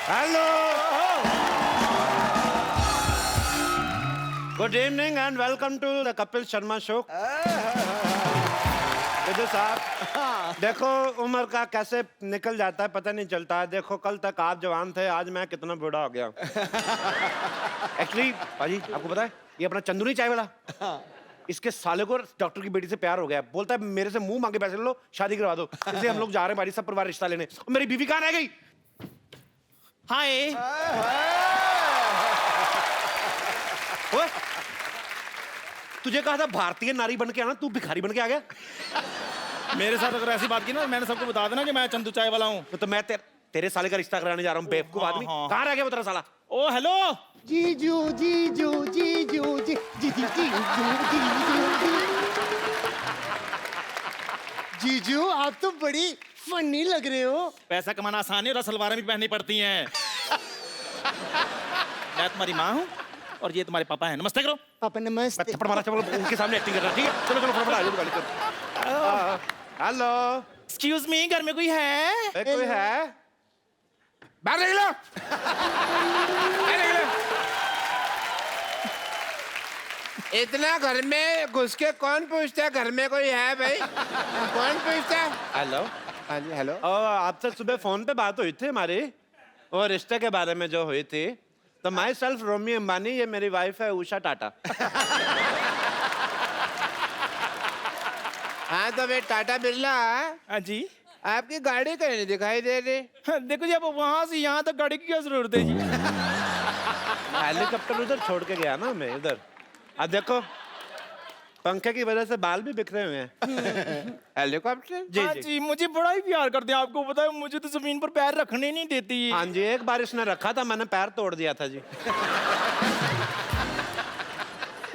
Hello, good evening and welcome to the Kapil Sharma show. Vijay साहब, देखो उम्र का कैसे निकल जाता है पता नहीं चलता है। देखो कल तक आप जवान थे, आज मैं कितना बूढ़ा हो गया। एक्चुअली भाजी आपको पता है, ये अपना चंदू नहीं चाय वाला, इसके साले को डॉक्टर की बेटी से प्यार हो गया। बोलता है मेरे से मुंह मांगे पैसे ले लो, शादी करवा दो। इसलिए हम लोग जा रहे हैं बारी सब परिवार रिश्ता लेने। और मेरी बीवी कहाँ रह गई? हाय ओए, तुझे कहा था भारतीय नारी बन के आना, तू भिखारी बन के आ गया। मेरे साथ अगर ऐसी बात की ना, मैंने सबको बता देना कि मैं चंदू चाय वाला हूँ। तो मैं तेरे साले का रिश्ता कराने जा रहा हूँ, बेवकूफ आदमी। कहाँ रह गया वो तेरा साला? ओ हेलो जीजू जीजू जीजू जी जी जी जीजू जीजू आप तो बड़ी फनी लग रहे हो। पैसा कमाना आसान है और सलवारें भी पहननी पड़ती हैं। मैं तुम्हारी माँ हूँ और ये तुम्हारे पापा हैं। नमस्ते करो। पापा नमस्ते। थप्पड़ मारा चलो, उनके सामने एक्टिंग कर रहा, ठीक है? चलो चलो फटाफट आ जाओ गाड़ी कर। हेलो, एक्सक्यूज मी, घर में कोई है? कोई है? बाहर निकलो। इतना घर में घुस के कौन पूछता है घर में कोई है भाई? कौन पूछता है? हेलो, हाँ जी हेलो। आपसे सुबह फोन पे बात हुई थी हमारी, वो रिश्ते के बारे में जो हुई थी। तो माई सेल्फ रोमी अंबानी, ये मेरी वाइफ है उषा टाटा। हाँ तो वे टाटा बिरला, हाँ जी। आपकी गाड़ी कहीं नहीं दिखाई दे रही। देखो जी, अब वहाँ से यहाँ तक गाड़ी की क्या जरूरत है जी? हेलीकॉप्टर उधर छोड़ के गया ना मैं इधर। अब देखो पंखे की वजह से बाल भी बिखरे हुए हैं। हेलीकॉप्टर? जी हाँ जी, मुझे बड़ा ही प्यार करते हैं। आपको पता है, मुझे तो जमीन पर पैर रखने नहीं देती। हाँ जी, एक बार इसने रखा था, मैंने पैर तोड़ दिया था जी।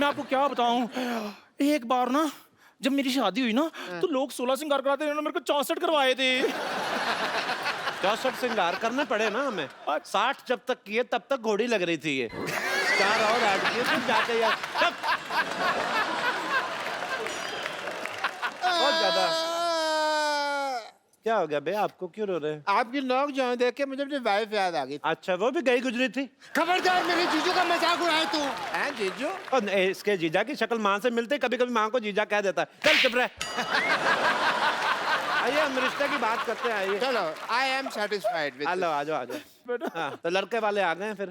मैं आपको क्या बताऊं, एक बार ना जब मेरी शादी हुई ना, तो लोग 16 श्रृंगार कराते थे, मेरे को 64 करवाए थे। 64 श्रृंगार करने पड़े ना हमें। 60 जब तक किए तब तक घोड़ी लग रही थी ये। 4 और ऐड किए फिर जाके यार बहुत ज्यादा। क्या हो गया बे, आपको क्यों रो रहे हैं? आपकी नोक जो देख के मुझे अपनी वाइफ याद आ गई। अच्छा, वो भी गई गुजरी थी? खबरदार मेरे जीजू का मजाक उड़ाए तू। हैं जीजू? और इसके जीजा की शक्ल माँ से मिलते, कभी कभी माँ को जीजा कह देता है। चल चुप रह। आइए हम रिश्ते की बात करते हैं, आइए। चलो, I am satisfied with. Hello, आ जाओ आ जाओ। हाँ, तो लड़के वाले आ गए फिर।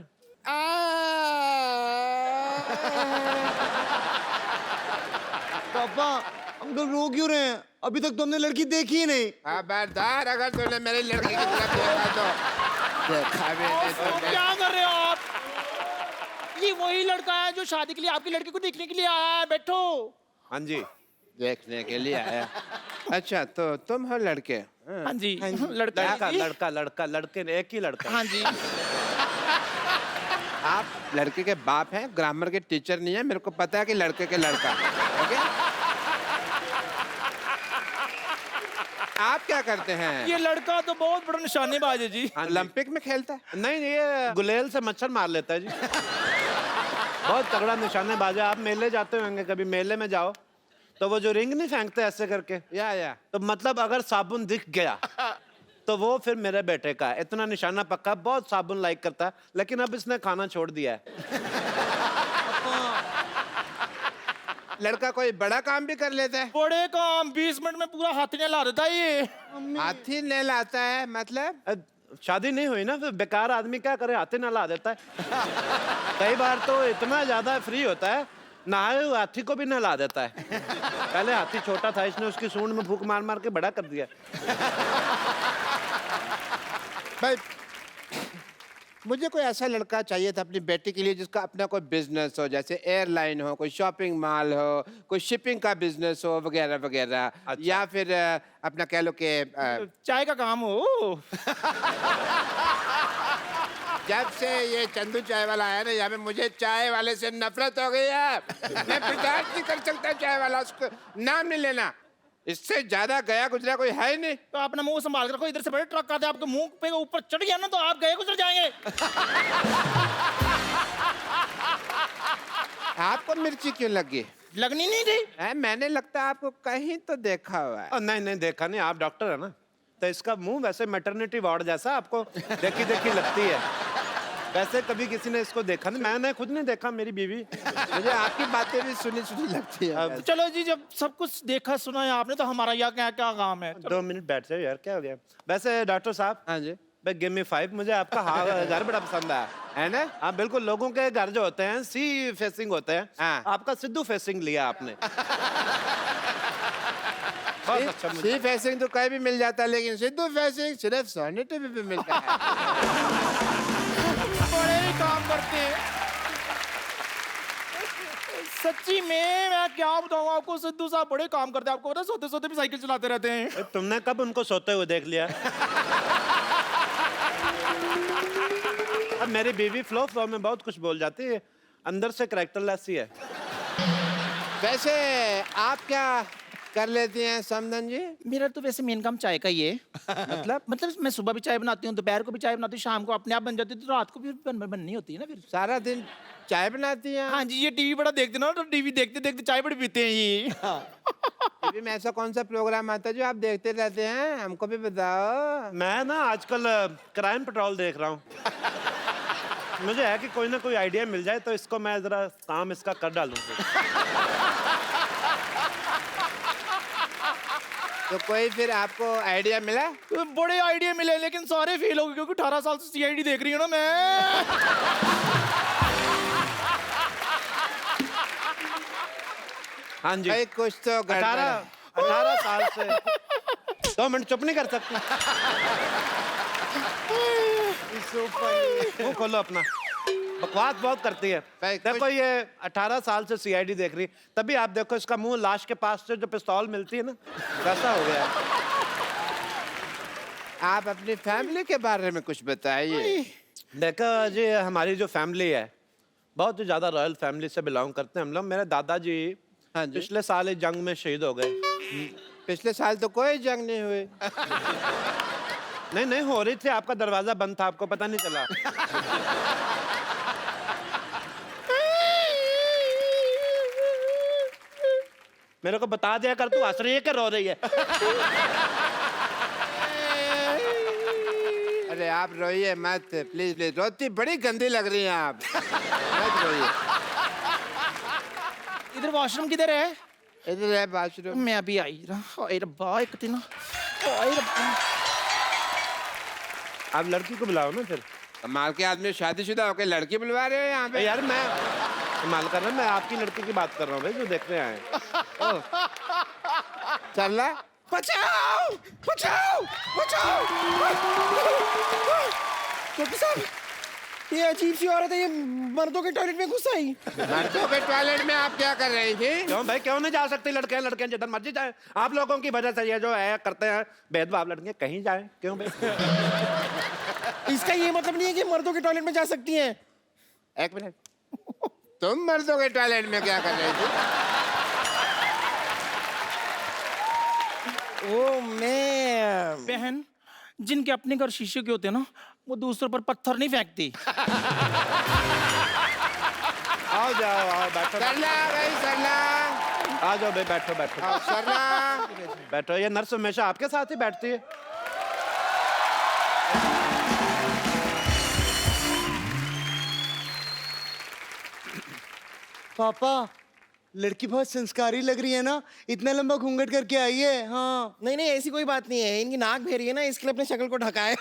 पापा अंकल रो क्यों रहे हैं? अभी तक तुमने लड़की देखी ही नहीं। खबरदार अगर तूने मेरी लड़की की तरफ देखा तो देखा भी नहीं तुमने। क्या कर रहे हो आप? ये वही लड़का है जो शादी के लिए आपकी लड़की को देखने के लिए आया है। बैठो। हाँ जी, देखने के लिए आया। अच्छा तो तुम हो लड़के? हाँ जी, लड़का लड़का है जी। लड़का लड़का लड़के ने एक ही लड़का। हाँ जी। आप लड़के के बाप हैं, ग्रामर के टीचर नहीं है। मेरे को पता है कि लड़के के लड़का। ओके, आप क्या करते हैं? ये लड़का तो बहुत बड़ा निशानेबाज है जी। ओलंपिक में खेलता है? नहीं, ये गुलेल से मच्छर मार लेता है जी। बहुत तगड़ा निशानेबाज है। आप मेले जाते होंगे, कभी मेले में जाओ तो वो जो रिंग नहीं फेंकते ऐसे करके, या तो मतलब अगर साबुन दिख गया तो वो फिर मेरे बेटे का है। इतना निशाना पक्का, बहुत साबुन लाइक करता है, लेकिन अब इसने खाना छोड़ दिया है। लड़का कोई बड़ा काम भी कर लेता है? बड़े काम 20 मिनट में पूरा हाथी ने ला देता है ये। हाथी ने लाता है मतलब? शादी नहीं हुई ना, फिर बेकार आदमी क्या करे, हाथी नहला देता है। कई बार तो इतना ज्यादा फ्री होता है, नहाए हुए हाथी को भी नहला देता है। पहले हाथी छोटा था, इसने उसकी सूंड में फूंक मार मार के बड़ा कर दिया। भाई मुझे कोई ऐसा लड़का चाहिए था अपनी बेटी के लिए जिसका अपना कोई बिजनेस हो, जैसे एयरलाइन हो, कोई शॉपिंग मॉल हो, कोई शिपिंग का बिजनेस हो वगैरह वगैरह। अच्छा। या फिर अपना कह लो कि चाय का काम हो। जब से ये चंदू चाय वाला आया ना यहाँ पे, मुझे चाय वाले से नफरत हो गई है। मैं बर्दाश्त नहीं कर सकता चाय वाला, उसको नाम नहीं लेना। इससे ज्यादा गया गुजरा कोई है ही नहीं। तो अपना मुंह संभाल कर रखो, इधर से बड़े ट्रक आते हैं आपके मुंह पे ऊपर चढ़ गया ना तो आप गए गुजर जाएंगे। आपको मिर्ची क्यों लगी? लगनी नहीं थी। मैंने लगता है आपको कहीं तो देखा हुआ है। नहीं नहीं, देखा नहीं, आप डॉक्टर है ना। तो इसका मुंह वैसे मैटरनिटी वार्ड जैसा आपको देखी देखी लगती है। वैसे कभी किसी ने इसको देखा नहीं, मैंने खुद नहीं देखा, मेरी बीवी। मुझे आपकी बातें भी सुनी सुनी लगती है। तो चलो जी, जब सब कुछ देखा सुना है आपने, तो हमारा यहाँ क्या क्या काम है? 2 मिनट बैठ जाओ यार, क्या हो गया? वैसे डॉक्टर साहब, हाँ जी, गिव मी 5, मुझे आपका घर बड़ा पसंद आया है ना। हाँ बिल्कुल, लोगों के घर जो होते हैं सी फेसिंग होते हैं, हाँ। आपका सिद्धू फेसिंग लिया आपने। बहुत अच्छा मुझे। सी फेसिंग तो कहीं भी मिल जाता है, लेकिन सिद्धू फेसिंग सिर्फ सोनी टीवी पे मिलता है। बड़े ही काम करते हैं सच्ची में। मैं क्या बताऊं आपको, सिद्धू साहब बड़े काम करते हैं। आपको पता है, सोते सोते भी साइकिल चलाते रहते हैं। तुमने कब उनको सोते हुए देख लिया? अब मेरी बीवी फ्लो में बहुत कुछ बोल जाती है, अंदर से कैरेक्टरलेस ही है। वैसे आप क्या कर लेती हैं समधन जी? मेरा तो वैसे मेन काम चाय का ही है। मतलब मैं सुबह भी चाय बनाती हूँ, दोपहर को भी चाय बनाती हूँ, शाम को अपने आप बन जाती है, तो रात को भी बननी होती है ना फिर। सारा दिन चाय बनाती हैं? हाँ जी, ये टीवी बड़ा देखते ना, तो टीवी देखते देखते चाय बड़ी पीते हैं ये। टीवी में ऐसा कौन सा प्रोग्राम आता है जो आप देखते रहते हैं? हमको भी बताओ। मैं ना आजकल क्राइम पेट्रोल देख रहा हूँ। मुझे है कि कोई ना कोई आइडिया मिल जाए तो इसको मैं जरा काम इसका कर डालूं। तो कोई फिर आपको आइडिया मिला? तो बड़े आइडिया मिले, लेकिन सारे फेल हो गए, क्योंकि 18 साल से सीआईडी देख रही हूँ ना मैं। हाँ जी, भाई कुछ तो 18 साल से। 2 मिनट चुप नहीं कर सकती? मुंह खोलो अपना, बकवास बहुत करती है। भाई, देखो ये 18 साल से सीआईडी देख रही, तभी आप देखो इसका मुंह लाश के पास से जो पिस्तौल मिलती है ना, वैसा हो गया। आप अपनी फैमिली के बारे में कुछ बताइए। देखो जी, हमारी जो फैमिली है बहुत ही ज्यादा रॉयल फैमिली से बिलोंग करते हैं हम लोग। मेरे दादाजी हाँ जी। पिछले साल एक जंग में शहीद हो गए। पिछले साल तो कोई जंग नहीं हुई। नहीं हो रही थी, आपका दरवाजा बंद था, आपको पता नहीं चला। मेरे को बता दिया कर, तू हंस रही है क्या रो रही है? अरे आप रोइए मत, प्लीज प्लीज। रोती बड़ी गंदी लग रही हैं आप, मत रोइए। इधर वॉशरूम किधर है? इधर है बाथरूम। मैं अभी आई रहा। ओए रब्बा, एक दिन ओए रब्बा। आप लड़की को बुलाओ ना फिर। कमाल के आदमी, शादीशुदा होकर लड़की बुलवा रहे हो यहाँ पे? यार मैं कमाल कर रहा हूँ, मैं आपकी लड़की की बात कर रहा हूँ भाई, जो देखने आए हैं। चल रहा? बचाओ बचाओ बचाओ। डॉक्टर साहब, ये अजीब सी औरत है, ये मर्दों के टॉयलेट में घुस आई। मर्दों के टॉयलेट में आप क्या कर रही थी? क्यों भाई, क्यों नहीं जा सकती लड़कियां जिधर मर्जी जाए? आप लोगों की वजह से ये जो है करते हैं भेदभाव, लड़कियां कहीं जाए क्यों भाई? इसका ये मतलब नहीं है कि मर्दों के टॉयलेट में जा सकती हैं। एक मिनट, तुम मर्दों के टॉयलेट में क्या कर रही थी? ओ मैं बहन, जिनके अपने घर शीशे के होते हैं ना, वो दूसरों पर पत्थर नहीं फेंकती। आओ जाओ, आओ बैठो, सरला भाई, सरला आ जाओ भाई, बैठो बैठो आओ, सरला। बैठो। ये नर्स हमेशा आपके साथ ही बैठती है। पापा, लड़की बहुत संस्कारी लग रही है ना, इतना लंबा घूंघट करके आई है। हाँ नहीं नहीं, ऐसी कोई बात नहीं है, इनकी नाक भेरी है ना, इसके लिए अपनी शक्ल को ढका है।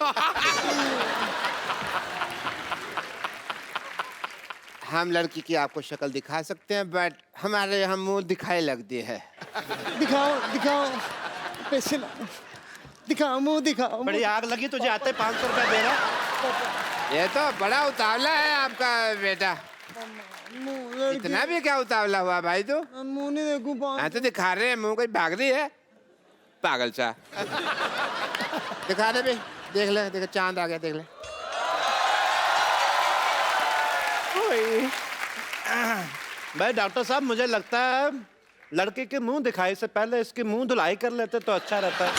हम लड़की की आपको शक्ल दिखा सकते हैं, बट हमारे यहाँ मुंह दिखाई लगती है। दिखाओ दिखाओ, पैसे लाओ, दिखाओ मुंह दिखाओ। बड़ी आग लगी तुझे आते 500 रुपया दे रहा। ये तो बड़ा उतावला है आपका बेटा। इतना भी क्या उतावला हुआ भाई तू? मुंह नहीं देखूं, हाँ तो दिखा रहे हैं, मुंह कोई भाग रही है पागल सा। दिखा रहे भाई, देख ले, देख चांद आ गया, देख ले। भाई डॉक्टर साहब, मुझे लगता है लड़के के मुंह दिखाई से पहले इसकी मुंह धुलाई कर लेते तो अच्छा रहता है।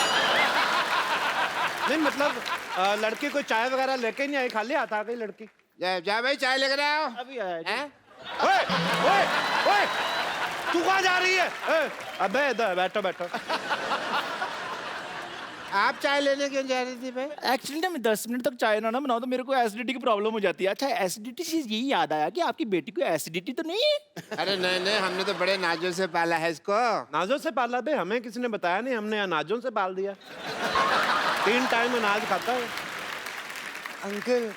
नहीं मतलब लड़की को चाय वगैरह लेके नहीं आई, खाली हाथ आ गई लड़की। जा भाई, चाय लेकर आओ। अभी आया जी। हैं? ओए, ओए, ओए, तू कहाँ जा रही है? अबे इधर बैठो बैठो। आप चाय लेने क्यों जा रही थी भाई? एक्चुअली ना मैं 10 मिनट तक चाय ना बनाऊं तो मेरे को एसिडिटी की प्रॉब्लम हो जाती है। अच्छा, एसिडिटी से यही याद आया कि आपकी बेटी को एसिडिटी तो नहीं है? अरे नहीं नहीं, हमने तो बड़े नाजों से पाला है इसको। नाजों से पाला बे? हमें किसी ने बताया नहीं, हमने अनाजों से पाल दिया। 3 टाइम अनाज खाता है। अंकल,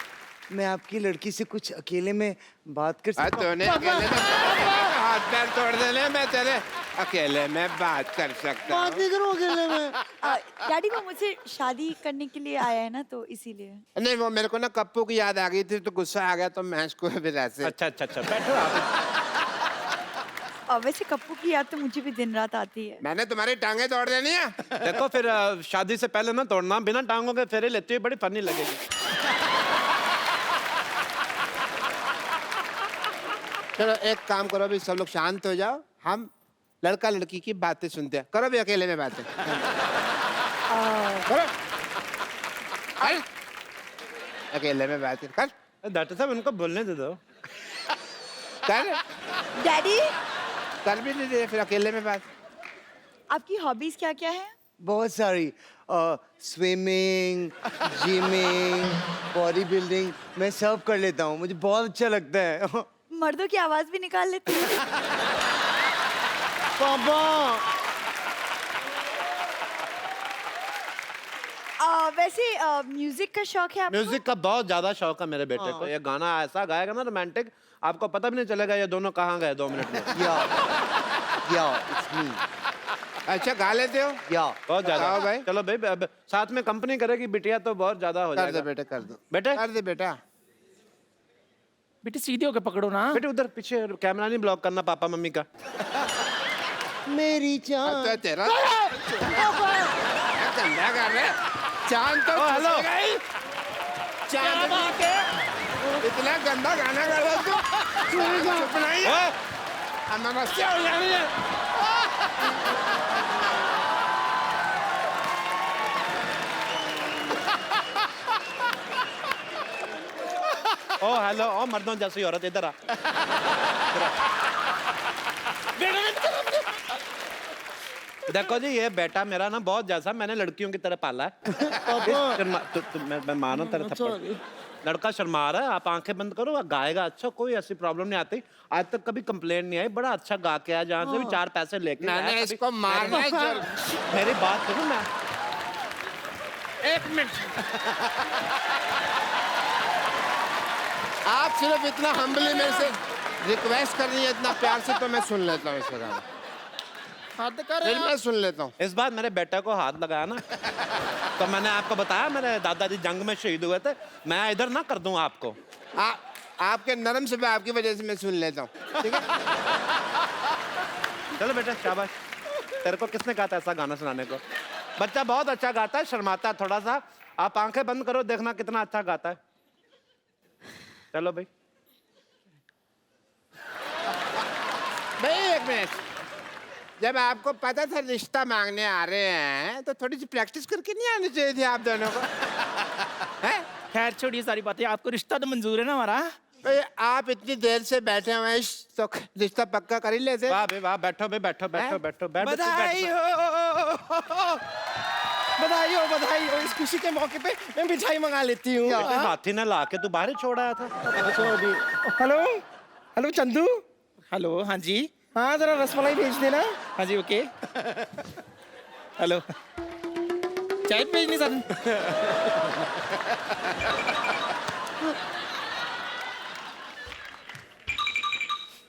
मैं आपकी लड़की से कुछ अकेले में बात कर सकता हूँ? तूने अकेले में हाथ पैर तोड़ देने, मैं तेरे अकेले में बात कर सकता बात हूँ। नहीं करूँ अकेले में। डैडी वो मुझसे शादी करने के लिए आया है ना, तो इसीलिए। नहीं, वो मेरे को ना कप्पू की याद आ गई थी तो गुस्सा आ गया, तो मैं इसको फिर ऐसे। अच्छा अच्छा अच्छा, बैठो आप। और वैसे कप्पू की याद तो मुझे भी दिन रात आती है। मैंने तुम्हारी टांगे तोड़ देनी है। देखो फिर शादी से पहले ना तोड़ना, बिना टांगों के फेरे लेती हुई बड़ी फनी लगेगी। चलो एक काम करो, अभी सब लोग शांत हो जाओ, हम लड़का लड़की की बातें सुनते हैं। करो भी अकेले में बातें। करो। कर। अकेले में बातें कर। डॉक्टर साहब, उनको बोलने दे दो। कर। डैडी, कर भी नहीं दे, फिर अकेले में बात। आपकी हॉबीज क्या क्या है? बहुत सारी। स्विमिंग, जिमिंग, बॉडी बिल्डिंग, मैं सब कर लेता हूँ, मुझे बहुत अच्छा लगता है। मर्दों की आवाज भी निकाल लेती है। पापा, वैसे म्यूजिक का शौक है आपको? म्यूजिक का बहुत ज्यादा शौक है मेरे बेटे को। ये गाना ऐसा गाएगा ना रोमांटिक, आपको पता भी नहीं चलेगा ये दोनों कहाँ गए 2 मिनट में। या इट्स मी। अच्छा गा लेते हो? या बहुत ज्यादा। गाओ भाई। चलो भाई, अब साथ में कंपनी करेगी बिटिया तो बहुत ज्यादा हो कर दे जाएगा। बेटे, कर दो बेटे? कर दे बेटा। बेटे सीधे होके पकड़ो ना। बेटे उधर पीछे कैमरा नहीं ब्लॉक करना पापा मम्मी का। मेरी जान। तो तेरा गंदा कर रहे। चांद तो हेलो। खुसेगा ही। चांद इतना गंदा गाना गा रहा तू। चुप नहीं है। नमस्ते हो जानी है। ओ हेलो, ओ मर्दों जैसी औरत, इधर आ। देखो जी, ये बेटा मेरा ना बहुत जैसा मैंने लड़कियों की तरह पाला है। मैं मानो तेरा थप्पड़। लड़का शर्मा रहा है, आप आंखें बंद करो, गाएगा अच्छा, कोई ऐसी प्रॉब्लम नहीं आती। आज तक कभी कंप्लेंट नहीं आई, बड़ा अच्छा गा के आया, जहाँ से भी 4 पैसे लेके मैंने आया। इसको मारना है। मेरी बात सुनो ना। एक मिनट। आप सिर्फ इतना हम्बली मेरे से रिक्वेस्ट कर रही है, इतना प्यार से, तो मैं सुन लेता हूँ इसका गाना। हाथ कर फिर मैं सुन लेता हूँ। इस बार मेरे बेटे को हाथ लगाया ना, तो मैंने आपको बताया मेरे दादाजी जंग में शहीद हुए थे, मैं इधर ना कर दूं आपको। आपके नरम से आपकी वजह से मैं सुन लेता हूँ, ठीक है? चलो बेटा, शाबाश। तेरे को किसने कहा था ऐसा गाना सुनाने को? बच्चा बहुत अच्छा गाता है, शर्माता है थोड़ा सा। आप आंखें बंद करो, देखना कितना अच्छा गाता है। चलो भाई। भाई एक मिनट, जब आपको पता था रिश्ता मांगने आ रहे हैं, तो थोड़ी सी प्रैक्टिस करके नहीं आनी चाहिए थी आप दोनों को? हैं? खैर छोड़िए सारी बातें, आपको रिश्ता तो मंजूर है ना हमारा? भाई आप इतनी देर से बैठे हुए हैं, तो रिश्ता पक्का कर ही लेते। वाह भाई वाह, बैठो भाई, बैठो बैठो बैठो बैठो। बधाई हो, बधाई हो, बधाई हो। इस खुशी के मौके पे मैं मिठाई मंगा लेती हूँ। हाथी ने ला के तू बाहर ही छोड़ आया था। Hello hello Chandu. हेलो, हाँ जी, हाँ जरा रसमलाई भेज देना। हाँ जी, ओके। हेलो, चाय भेजनी सर।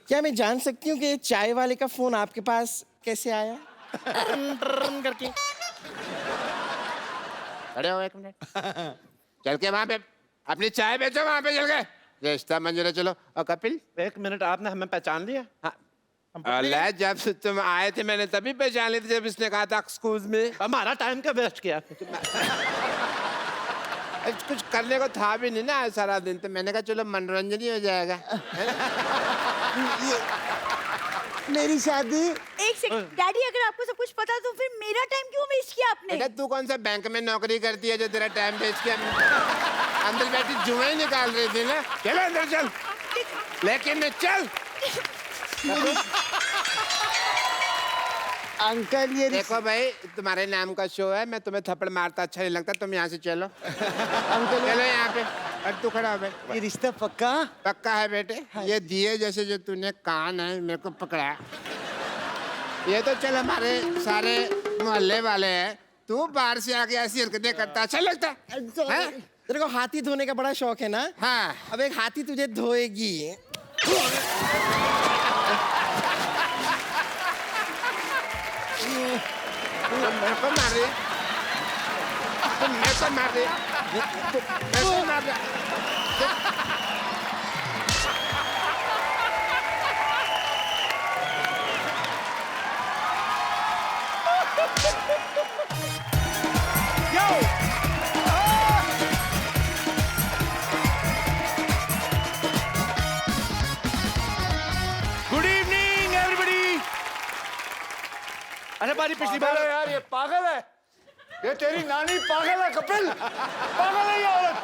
क्या मैं जान सकती हूँ कि चाय वाले का फोन आपके पास कैसे आया? करके खड़े हो एक मिनट। चल के वहां पे अपनी चाय बेचो, वहां पे चल के रिश्ता मंजूर है। चलो। और कपिल, 1 मिनट, आपने हमें पहचान लिया? अल्लाह, जब से तुम आए थे मैंने तभी पहचान ली थी, जब इसने कहा था एक्सक्यूज में। हमारा टाइम क्या वेस्ट किया? कुछ करने को था भी नहीं ना सारा दिन, तो मैंने कहा चलो मनोरंजन ही हो जाएगा। मेरी शादी। एक सेकंड डैडी, अगर आपको सब कुछ पता तो फिर मेरा टाइम क्यों वेस्ट किया आपने? बेटा तू कौन सा बैंक में नौकरी करती है जो तेरा टाइम वेस्ट किया? अंदर बैठी जुए ही निकाल रही थी ना। चलो अंदर चल, लेकिन चल। अंकल ये देखो भाई, तुम्हारे नाम का शो है, मैं तुम्हें थप्पड़ मारता अच्छा नहीं लगता, तुम यहाँ से चलो। अंकल चलो यहाँ पे, और तू खड़ा हो भाई। ये रिश्ता पक्का? पक्का है बेटे। ये दिए जैसे जो तूने कान है मेरे को पकड़ा, ये तो चल हमारे सारे मोहल्ले वाले हैं, तू बाहर से आके ऐसी हरकतें करता अच्छा लगता है? तेरे को हाथी धोने का बड़ा शौक है ना? हाँ। अब एक हाथी तुझे धोएगी। तुम मेरे को मार रही, तुम मेरे को मार रही, मेरे को मार रही। Good evening everybody. अरे पाजी पिछली बार यार ये पागल है, ये तेरी नानी पागल है कपिल, पागल है ये औरत,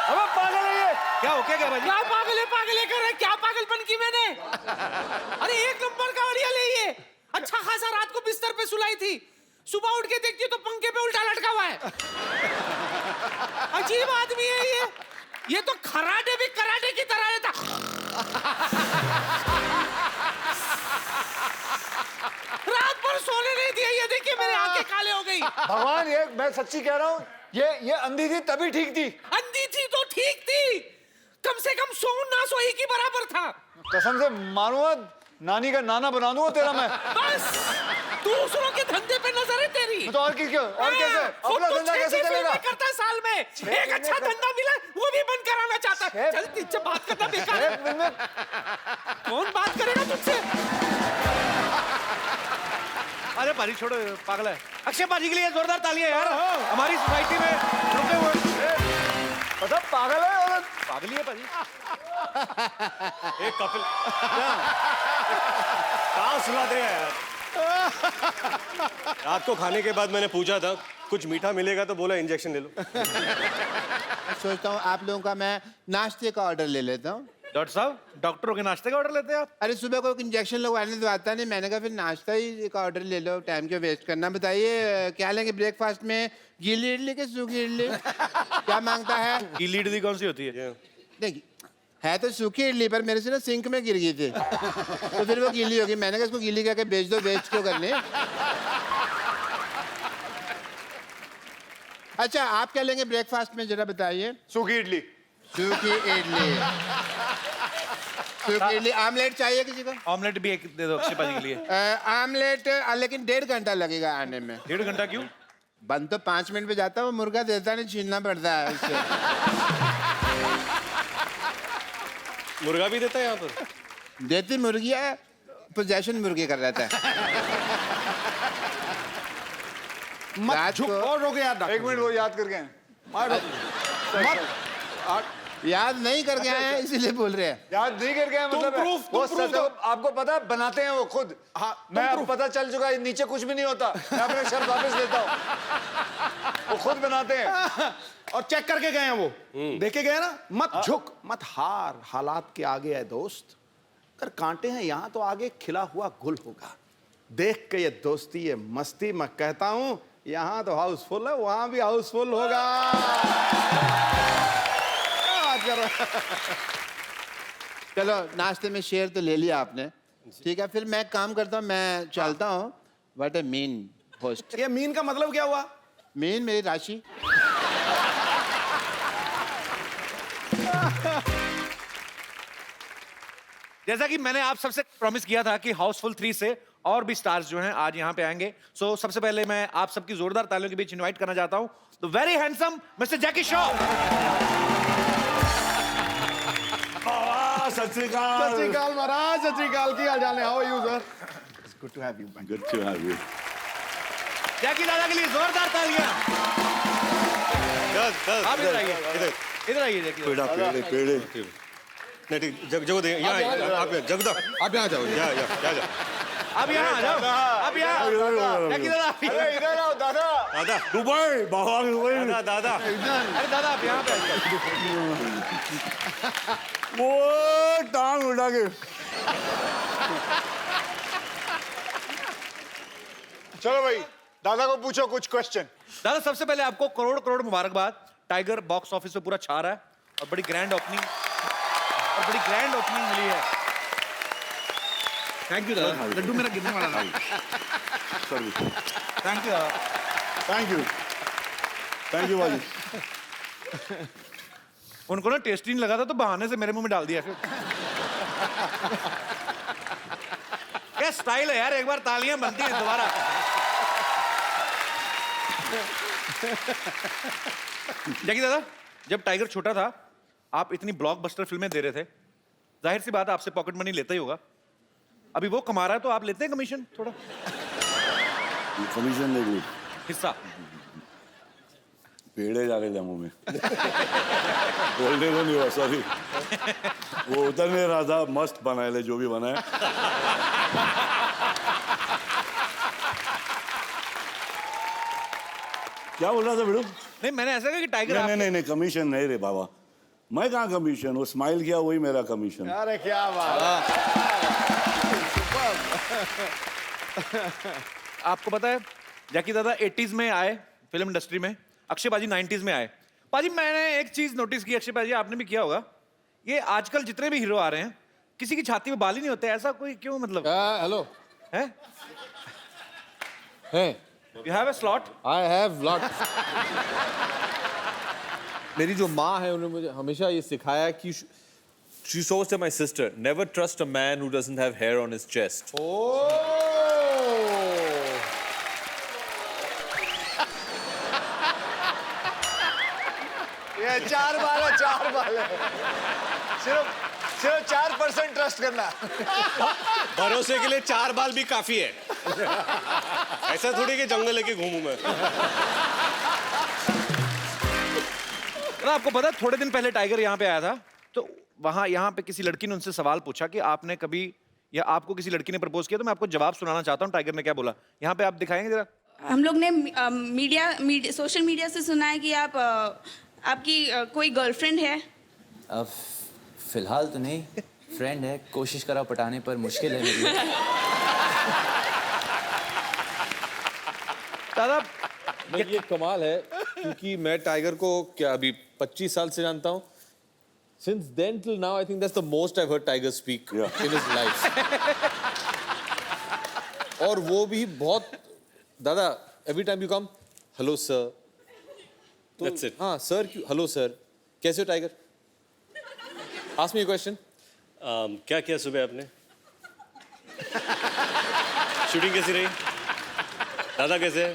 अबे पागल है ये। क्या हो क्या बाजी? क्या पागल है कर रहा है? क्या पागलपन की मैंने? अरे एक नंबर का बढ़िया ले ये। अच्छा खासा रात को बिस्तर पे सुलाई थी, सुबह उठ के देखती तो पंखे पे उल्टा लटका हुआ है। अजीब आदमी है ये तो खराटे भी कराटे की तरह रहता। रात भर सोने नहीं दिया, ये देखिए मेरे आंखें काले हो गई। भगवान, ये मैं सच्ची कह रहा हूँ, ये अंधी थी तभी ठीक थी। अंधी थी तो ठीक थी, कम से कम सो ना सोई की बराबर था। कसम से मानूंगा, नानी का नाना बना दूंगा तेरा मैं। बस दूसरों के धंधे पे नजर है तेरी। तो और कैसे अपना धंधा कैसे चलेगा? करता है साल में एक अच्छा धंधा मिला, वो भी बंद कराना चाहता है। चल तुझसे बात करना बेकार है। कौन बात करेगा तुझसे? अरे पाजी छोड़ो, पागल है। अक्षय पाजी के लिए जोरदार तालियां यार, हमारी सोसाइटी में रुके हुए। मतलब पागल है औरत, पागल है पाजी। एक कपिल कहाँ सुनाते हैं यार। रात को खाने के बाद मैंने पूछा था कुछ मीठा मिलेगा, तो बोला इंजेक्शन ले लो। मैं सोचता हूँ आप लोगों का मैं नाश्ते का ऑर्डर ले लेता हूँ। डॉक्टर साहब, डॉक्टरों के नाश्ते का ऑर्डर लेते हैं आप? अरे सुबह को इंजेक्शन लगवाने तो आता नहीं, मैंने कहा फिर नाश्ता ही का ऑर्डर ले लो, टाइम क्यों वेस्ट करना। बताइए क्या लेंगे ब्रेकफास्ट में? गीली इडली के सूखी इडली? क्या मांगता है? गीली इडली कौन सी होती है? देखिए है तो सूखी इडली, पर मेरे से ना सिंक में गिर गई थी, तो फिर वो गीली होगी। मैंने कहा इसको गीली करके बेच दो, वेस्ट क्यों करने। अच्छा आप क्या लेंगे ब्रेकफास्ट में जरा बताइए? सूखी इडली। सूखी इडली, सूखी इडली। आमलेट चाहिए किसी को? ऑमलेट भी एक दे दो अक्षय पाजी के लिए। आमलेट लेकिन 1.5 घंटा लगेगा आने में। 1.5 घंटा क्यों? बन तो 5 मिनट में जाता है, वो मुर्गा देता नहीं, छीनना पड़ता है उससे। मुर्गा भी देता है यहाँ पर? देती मुर्गी है, पोजेशन मुर्गी कर रहता है। रात को और रोके यार, 1 मिनट वो याद करके आए। याद नहीं करके आए हैं इसीलिए बोल रहे हैं। याद नहीं करके आए मतलब है। वो सच आपको पता है, बनाते हैं वो खुद। मैं अब पता चल चुका है नीचे कुछ भी नहीं होता, मैं अपने शर्त वापस लेता हूँ। वो खुद बनाते हैं और चेक करके गए हैं वो, देखे गए ना। मत झुक मत हार, हालात के आगे है दोस्त। अगर कांटे हैं यहाँ तो आगे खिला हुआ गुल होगा। देख के ये दोस्ती, ये मस्ती, मैं कहता हूँ यहाँ तो हाउसफुल है, वहां भी हाउसफुल होगा। चलो नाश्ते में शेयर तो ले लिया आपने, ठीक है। फिर मैं काम करता हूँ, मैं चलता हूँ। What A mean host. ये मीन का मतलब क्या हुआ? मीन मेरी राशि। जैसा कि मैंने आप सबसे प्रॉमिस किया था कि हाउसफुल 3 से और भी स्टार्स जो हैं आज यहाँ पे आएंगे। सो सबसे पहले मैं आप सबकी जोरदार तालियों के बीच इनवाइट करना चाहता हूँ द वेरी हैंडसम मिस्टर जैकी श्रॉफ। सत श्री अकाल महाराज, सत श्री अकाल। की हाल चाल है? How are you sir? It's good to have you. Good to have you. Jackie दादा के लिए जोरदार तालियां। आप इधर आइए, इधर आइए जैकी दादा। पेड़े पेड़े पेड़े नहीं ठीक, जगो दे यहाँ, आप जगदा, आप यहाँ जाओ। जा अब यहाँ आ जाओ, अब यहाँ जैकी दादा। अरे इधर आओ दादा। दादा दुबई, बाहर दुबई, दादा अरे दादा आप यहाँ पे वो टांग उठा के चलो भाई दादा को पूछो कुछ क्वेश्चन। दादा सबसे पहले आपको करोड़ करोड़ मुबारकबाद। टाइगर बॉक्स ऑफिस पे पूरा छा रहा है और बड़ी ग्रैंड ओपनिंग मिली है। थैंक यू दादा। लड्डू मेरा गिरने वाला था। थैंक यू दादा। थैंक यू भाई। उनको ना टेस्टी नहीं लगा था तो बहाने से मेरे मुंह में डाल दिया फिर। क्या स्टाइल है यार, एक बार तालियां बनती हैं दोबारा। जैकी दादा, जब टाइगर छोटा था आप इतनी ब्लॉकबस्टर फिल्में दे रहे थे, जाहिर सी बात है आपसे पॉकेट मनी लेता ही होगा। अभी वो कमा रहा है तो आप लेते हैं कमीशन थोड़ा? कमीशन नहीं, हिस्सा पेड़े जा रहे थे मुंह में। बोलने को नहीं हुआ, सॉरी। वो उतर नहीं रहा था। मस्त बनाए ले जो भी बनाए। क्या बोल रहा था बिड़ू? नहीं, मैंने ऐसा कहा कि टाइगर नहीं, कमीशन नहीं रे बाबा। मैं कहाँ कमीशन? वो स्माइल किया वही मेरा कमीशन। अरे क्या बात। आपको पता है जैकी दादा 80s में आए फिल्म इंडस्ट्री में, अक्षय पाजी 90s में आए। पाजी मैंने एक चीज नोटिस की, अक्षय पाजी आपने भी किया होगा, ये आजकल जितने भी हीरो आ रहे हैं किसी की छाती में बाल ही नहीं होते। ऐसा कोई क्यों? मतलब हेलो है? You have a slot? I have lot. मेरी जो माँ है उन्होंने मुझे हमेशा ये सिखाया कि She says to my sister, never trust a man who doesn't have hair on his chest. ये 4 बाल है, 4 बाल है। सिर्फ 4% ट्रस्ट करना। भरोसे के लिए 4 बाल भी काफी है। ऐसा थोड़ी कि जंगल लेके घूमूं मैं। आपको पता है थोड़े दिन पहले टाइगर यहाँ पे आया था तो वहां यहाँ पे किसी लड़की ने उनसे सवाल पूछा कि आपने कभी या आपको किसी लड़की ने प्रपोज किया, तो मैं आपको जवाब सुनाना चाहता हूँ टाइगर ने क्या बोला। यहाँ पे आप दिखाएंगे जरा। हम लोग ने सोशल मीडिया से सुना है कि आपकी कोई गर्लफ्रेंड है। अब फिलहाल तो नहीं, फ्रेंड है। कोशिश करा पटाने पर मुश्किल है मेरे लिए। दादा ये कमाल है क्योंकि मैं टाइगर को क्या अभी 25 साल से जानता हूँ। Since then till now, I think that's the most I've heard Tiger speak in his life. और वो भी बहुत दादा, every time you come, hello sir. That's it. हाँ sir, hello sir. कैसे हो tiger? Ask me a question. क्या किया सुबह आपने? शूटिंग कैसी रही? दादा कैसे है?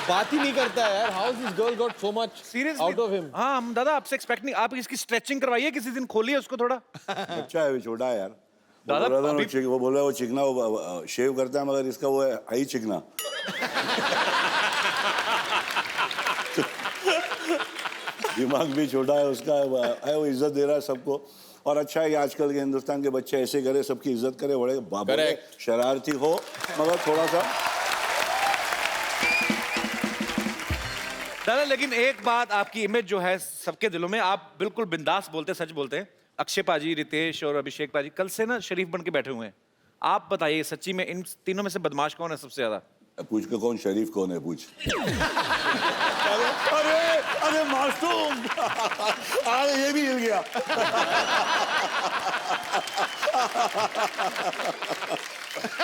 बात ही नहीं करता है यार। How this girl got so much out of him? हाँ हम दादा आपसे एक्सपेक्ट नहीं, आप इसकी स्ट्रेचिंग करवाइए किसी दिन, खोलिए उसको थोड़ा। अच्छा है, छोटा है यार। दादा वो बोल रहा है वो चिकना, वो शेव करता है मगर इसका वो है हाई चिकना। दिमाग भी छोटा है उसका है, वो इज्जत दे रहा है सबको। और अच्छा है कि आजकल के हिंदुस्तान के बच्चे ऐसे करे, सबकी इज्जत करे, बड़े बाबा शरारती हो मगर थोड़ा सा। दादा लेकिन एक बात, आपकी इमेज जो है सबके दिलों में, आप बिल्कुल बिंदास बोलते, सच बोलते हैं। अक्षय पाजी, रितेश और अभिषेक पाजी कल से ना शरीफ बन के बैठे हुए हैं। आप बताइए सच्ची में इन तीनों में से बदमाश कौन है सबसे ज्यादा? पूछ के कौन शरीफ कौन है पूछ। अरे मासूम, अरे ये भी हिल गया।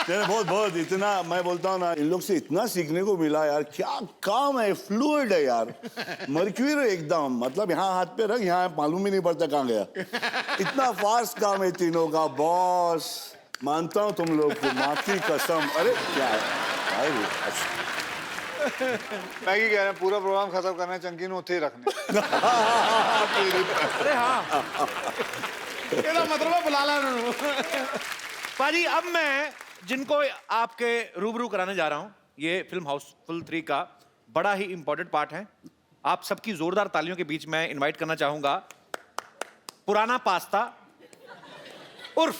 बहुत इतना मैं बोलता हूँ ना, इन लोग से इतना सीखने को मिला यार। क्या काम है, फ्लूइड है यार, मर्क्यूरी एकदम। मतलब यहाँ हाथ पे रख, यहाँ मालूम ही नहीं पड़ता कहाँ गया। इतना फास्ट काम है तीनों का। बॉस मानता हूँ तुम लोग को, माँ की कसम। अरे क्या है मैं क्या कह रहा हूँ, पूरा प्रोग्राम खत्म करना है, चंकी ने उत्थे ही रखने। अरे हाँ मतलब बुला ला। पाजी अब मैं जिनको आपके रूबरू कराने जा रहा हूं, ये फिल्म हाउसफुल 3 का बड़ा ही इंपॉर्टेंट पार्ट है। आप सबकी जोरदार तालियों के बीच मैं इनवाइट करना चाहूंगा पुराना पास्ता उर्फ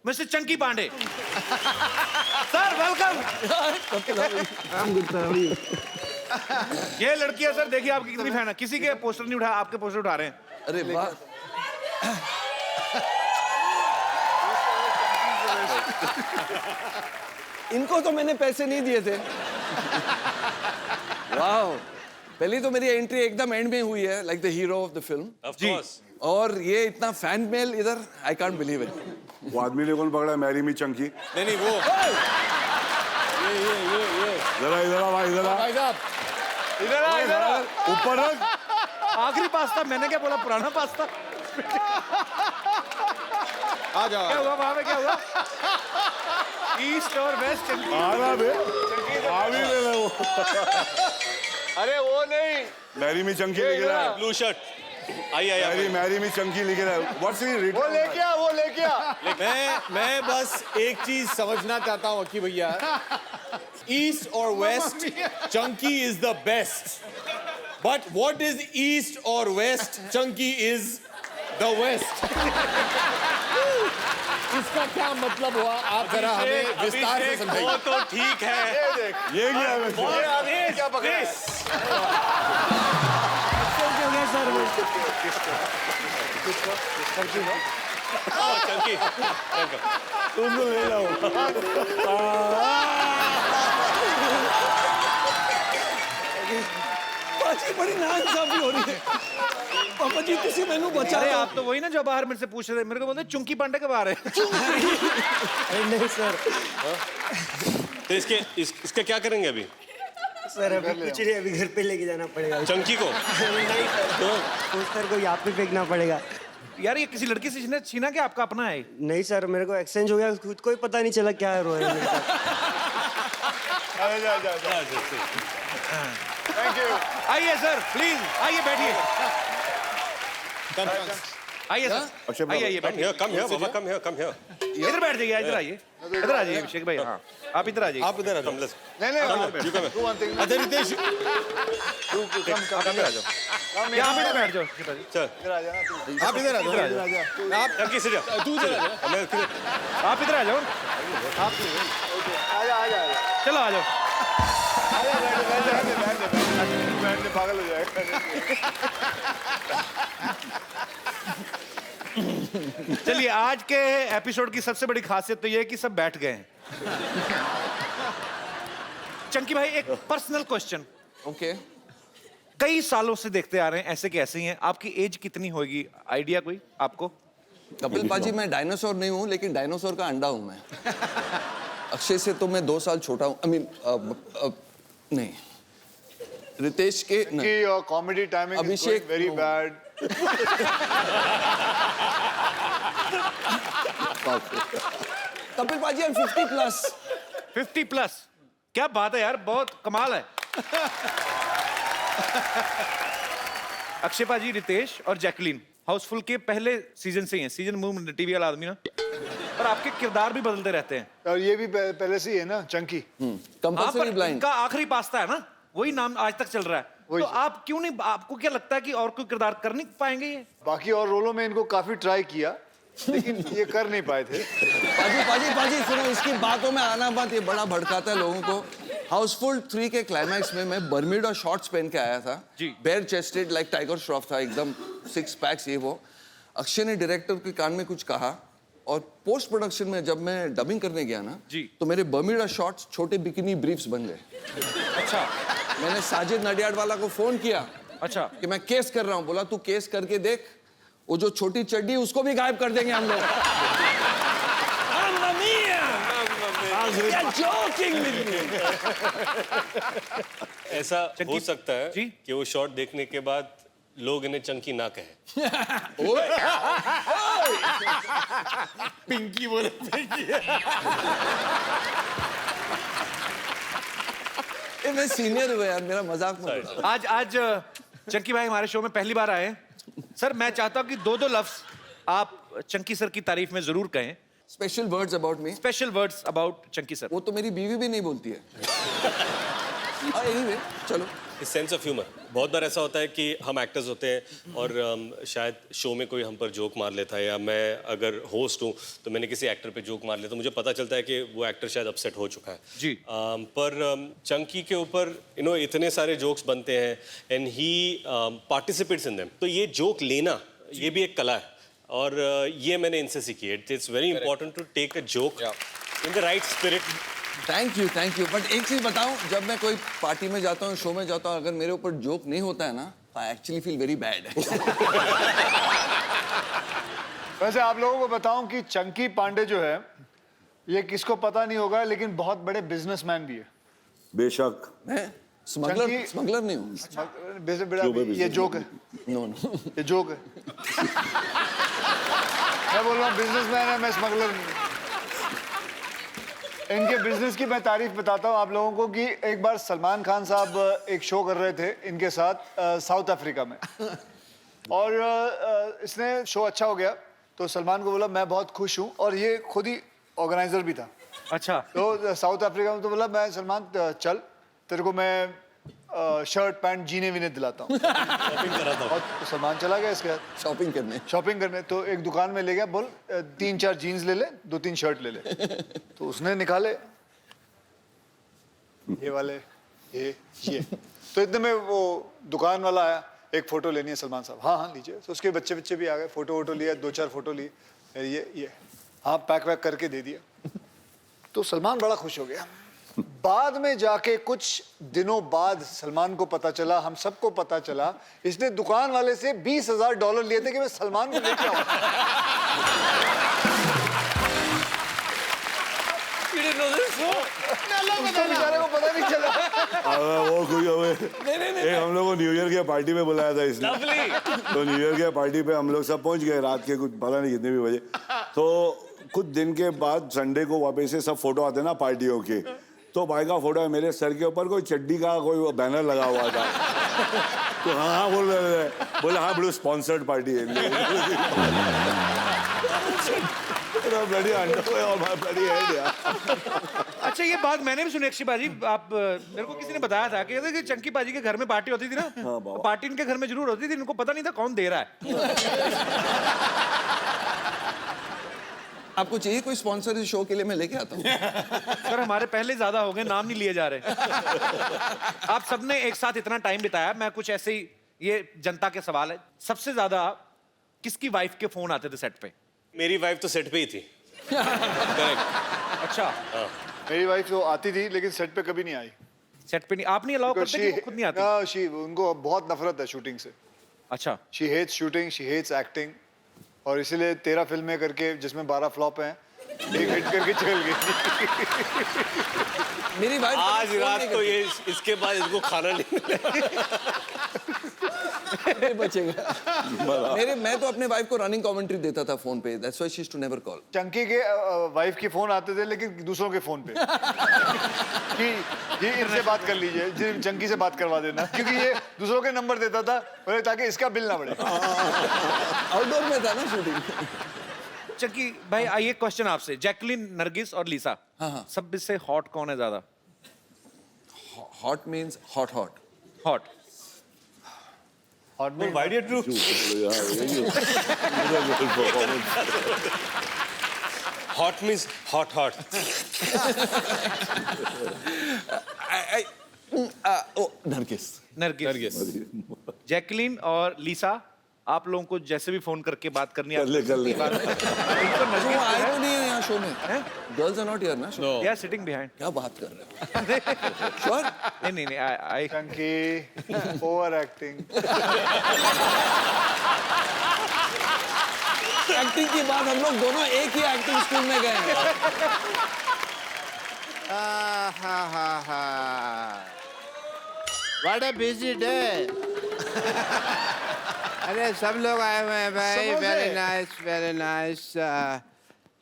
mister Chunky Pandey. Sir welcome. ये लड़कियां सर देखिए आपकी कितनी फैन है। किसी के पोस्टर नहीं उठाया, आपके पोस्टर उठा रहे हैं। अरे वाह। इनको तो मैंने पैसे नहीं दिए थे। वाह, पहली तो मेरी एंट्री एकदम एंड में हुई है, like the hero of the film. Of course. और ये इतना फैन मेल इधर, आई कांट बिलीव इट। वो आदमी ने कौन पकड़ा? Mary me Chunky. नहीं वो ये जरा इधर आ भाई, इधर आ। भाई साहब इधर आ, इधर आ। ऊपर रख। आखिरी पास्ता, मैंने क्या बोला, पुराना पास्ता। आ जाओ। क्या हुआ वहां पे, क्या हुआ? East or west Chunky. आना बे, आ भी ले लो। अरे वो नहीं, मैरी मी चंकी लिख रहा है। ब्लू शर्ट आइए मैरी मी चंकी लिख रहा है। What's he written? वो लेके आ, वो लेके आ। मैं बस एक चीज समझना चाहता हूँ अक्की भैया, east or west Chunky is the best, but what is east or west Chunky is the west. इसका क्या मतलब हुआ, आप जरा हमें विस्तार से समझाइए। वो तो ठीक है। ये क्या है वैसे? ये आदमी क्या पकड़ा है? चंकी तुम तो ले जाओ। पाजी बड़ी नाइंसाफी हो रही है। पापा जी किसी मैनू बचा अरे दो। आप तो वही ना जो बाहर मेरे से पूछ रहे थे, मेरे को बोलते चुंकी पांडे कब आ रहे हैं? नहीं सर, तो इसके क्या करेंगे अभी? सर अभी कुछ नहीं, अभी घर पे लेके जाना पड़ेगा। चंकी को? नहीं सर, पोस्टर को यहाँ पे फेंकना पड़ेगा। यार ये किसी लड़की से छीना क्या, आपका अपना है? नहीं सर, मेरे को एक्सचेंज हो गया, खुद को ही पता नहीं चला क्या रो रहा है मेरे साथ। Thank you. आइए सर, प्लीज आइए, बैठिए। आइए सर, आइए आइए, बैठिए। Come here Baba, come here. इधर बैठ जाइए, इधर आइए, इधर आ जाइए अभिषेक भाई। हाँ, आप इधर आ जाइए। आप इधर आ जाओ। नहीं You come here. अच्छा रितेश, आप इधर आ जाओ, यहाँ पे बैठ जाओ। चल आप इधर आ जाओ। आप चंकी से जा। तू इधर आ जा। आप इधर आ जाओ, चलो आ जाओ। बैठने पागल हो जाएगा। चलिए, आज के एपिसोड की सबसे बड़ी खासियत तो ये है कि सब बैठ गए हैं। चंकी भाई, एक पर्सनल क्वेश्चन। ओके, कई सालों से देखते आ रहे हैं, ऐसे के ऐसे ही हैं। आपकी एज कितनी होगी, आइडिया कोई आपको? कपिल पाजी मैं डायनासोर नहीं हूँ, लेकिन डायनासोर का अंडा हूँ मैं। अक्षय से तो मैं 2 साल छोटा हूँ। आई मीन नहीं, रितेश के कि your comedy timing is Abhishek very bad. Kapil पाजी, आई एम 50 प्लस। 50 प्लस, क्या बात है यार, बहुत कमाल है। अक्षय पाजी, रितेश और जैकलीन हाउसफुल के पहले सीजन से ही हैं। सीजन मूव टीवी वाला आदमी ना, पर आपके किरदार भी बदलते रहते हैं। और ये भी पहले से ही है ना, चंकी। हाँ, कंपल्सरी पर ब्लाइंड। इनका आखिरी पास्ता है ना, वही नाम आज तक चल रहा है। तो आप क्यों नहीं, आपको क्या लगता है कि और कोई किरदार कर नहीं पाएंगे ये? बाकी और रोलों में इनको काफी ट्राई किया, लेकिन ये कर नहीं पाए थे। पाजी सुनो, इसकी बातों में आना बात, ये बड़ा भड़काता है लोगों को। हाउसफुल 3 के क्लाइमैक्स में मैं बर्म्यूडा शॉर्ट्स पहन के आया था जी, bare chested like Tiger Shroff था, एकदम 6 पैक्स ये वो। अक्षय ने डायरेक्टर के कान में कुछ कहा, और पोस्ट प्रोडक्शन में जब मैं डबिंग करने गया ना जी, तो मेरे बर्म्यूडा शॉर्ट्स छोटे बिकिनी ब्रीफ्स बन गए। अच्छा, मैंने साजिद नडियाड वाला को फोन किया, अच्छा, कि मैं केस कर रहा हूँ। बोला तू केस करके देख, वो जो छोटी चड्डी है उसको भी गायब कर देंगे हम लोग। ऐसा हो सकता है कि वो शॉट देखने के बाद लोग इन्हें चंकी ना कहें। पिंकी बोले, पिंकी। मैं सीनियर हुआ यार, मेरा मजाक मत उड़ाओ। आज चंकी भाई हमारे शो में पहली बार आए हैं। सर, मैं चाहता हूँ कि 2 लफ्ज आप चंकी सर की तारीफ में जरूर कहें। Special words about me. Special words about Chunky sir. वो तो मेरी बीवी भी नहीं बोलती है। एनीवे, चलो। सेंस ऑफ ह्यूमर, बहुत बार ऐसा होता है कि हम एक्टर्स होते हैं और शायद शो में कोई हम पर जोक मार लेता है, या मैं अगर होस्ट हूँ तो मैंने किसी एक्टर पे जोक मार लिया, तो मुझे पता चलता है कि वो एक्टर शायद अपसेट हो चुका है जी। पर चंकी के ऊपर इतने सारे जोक्स बनते हैं and he participates in them, तो ये जोक लेना ये भी एक कला है, और ये मैंने इनसे सीखी है। It's very important to take a joke in the right spirit thank you but एक चीज बताऊं, जब मैं कोई पार्टी में जाता हूँ, शो में जाता हूँ, अगर मेरे ऊपर जोक नहीं होता है ना, I actually feel very bad. वैसे आप लोगों को बताऊं कि चंकी पांडे जो है, ये किसको पता नहीं होगा, लेकिन बहुत बड़े बिजनेसमैन भी है। बेशक। मैं स्मगलर नहीं हूँ। ये जोक है। नो ये जोक है। मैं बोल रहा हूँ बिजनेसमैन है, मैं स्मगलर नहीं हूँ। इनके बिजनेस की मैं तारीफ बताता हूँ आप लोगों को कि एक बार सलमान खान साहब एक शो कर रहे थे इनके साथ साउथ अफ्रीका में, और इसने शो अच्छा हो गया तो सलमान को बोला मैं बहुत खुश हूँ, और ये खुद ही ऑर्गेनाइजर भी था। अच्छा। तो साउथ अफ्रीका में तो बोला मैं सलमान चल तेरे को मैं शर्ट पैंट जीने वीने दिलाता हूँ। और तो सलमान चला गया इसके साथ शॉपिंग करने। तो एक दुकान में ले गया, बोल 3-4 जीन्स ले ले, 2-3 शर्ट ले ले। तो उसने निकाले ये वाले, ये तो इतने में वो दुकान वाला आया, एक फोटो लेनी है सलमान साहब। हाँ लीजिए। तो उसके बच्चे भी आ गए, फोटो लिया, 2-4 फोटो ली, ये हाँ पैक वैक करके दे दिया। तो सलमान बड़ा खुश हो गया। बाद में जाके कुछ दिनों बाद सलमान को पता चला, हम सबको पता चला, इसने दुकान वाले से $20,000 लिए थे कि मैं सलमान को लेके आऊं। उसको बेचारे को पता नहीं चला। वो कोई हमें हम लोग को न्यू ईयर के पार्टी में बुलाया था इसने। तो न्यू ईयर के पार्टी पे हम लोग सब पहुंच गए रात के कुछ पता नहीं कितने भी बजे। तो कुछ दिन के बाद संडे को वापस से सब फोटो आते ना पार्टियों के, तो भाई का फोटो है, मेरे सर के ऊपर कोई चड्डी का कोई बैनर लगा हुआ था। तो हाँ बोल रहे थे, बोले हाँ बड़े स्पॉन्सर्ड पार्टी है। अच्छा ये बात मैंने भी सुनी अक्षय बाजी, आप मेरे को किसी ने बताया था कि चंकी बाजी के घर में पार्टी होती थी ना, तो पार्टी इनके घर में जरूर होती थी, इनको पता नहीं था कौन दे रहा है। आपको चाहिए कोई स्पॉन्सर इस शो के लिए, मैं लेके आता हूँ। सर हमारे पहले ज्यादा हो गए, नाम नहीं लिए जा रहे। आप सबने एक साथ इतना टाइम बिताया, मैं कुछ ऐसे ही, ये जनता के सवाल है, सबसे ज्यादा किसकी वाइफ के फोन आते थे सेट पे? मेरी वाइफ तो सेट पे ही थी। अच्छा। मेरी वाइफ तो आती थी लेकिन सेट पे कभी नहीं आई। सेट पे नहीं, आप नहीं अलाउ करते कि वो खुद नहीं आती? उनको बहुत नफरत है शूटिंग से। अच्छा। She hates shooting, she hates acting, और इसीलिए 13 फिल्में करके जिसमें 12 फ्लॉप हैं, एक हिट करके चल गई। मेरी वाइफ आज रात को ये इसके बाद इसको खाना नहीं बचेगा। मैं तो अपने वाइफ को रनिंग कमेंट्री देता था फोन पे, that's why she used to never call. Chunky के वाइफ के फोन आते थे लेकिन दूसरों के फोन पे कि ये इनसे बात कर लीजिए, चंकी से बात करवा देना, क्योंकि ये दूसरों के नंबर देता था ताकि इसका बिल ना बढ़े। आउटडोर में था ना शूटिंग। चंकी भाई आइए क्वेश्चन आपसे, जैकलिन, नरगिस और लीसा, सब इससे हॉट कौन है ज्यादा? Hot means hot hot Why do you do? Hot means hot. Nargis. Jacqueline और लीसा, आप लोगों को जैसे भी फोन करके बात करनी है, कर ले। वो आए तो नहीं है यहाँ शो में? गर्ल्स आर नॉट हियर ना? They are sitting behind. क्या बात कर रहे हो? श्योर? नहीं I Chunky over acting. Acting की बात, हम लोग दोनों एक ही एक्टिंग स्कूल में गए हैं। What a busy day. अरे सब लोग आए हुए हैं भाई, very nice.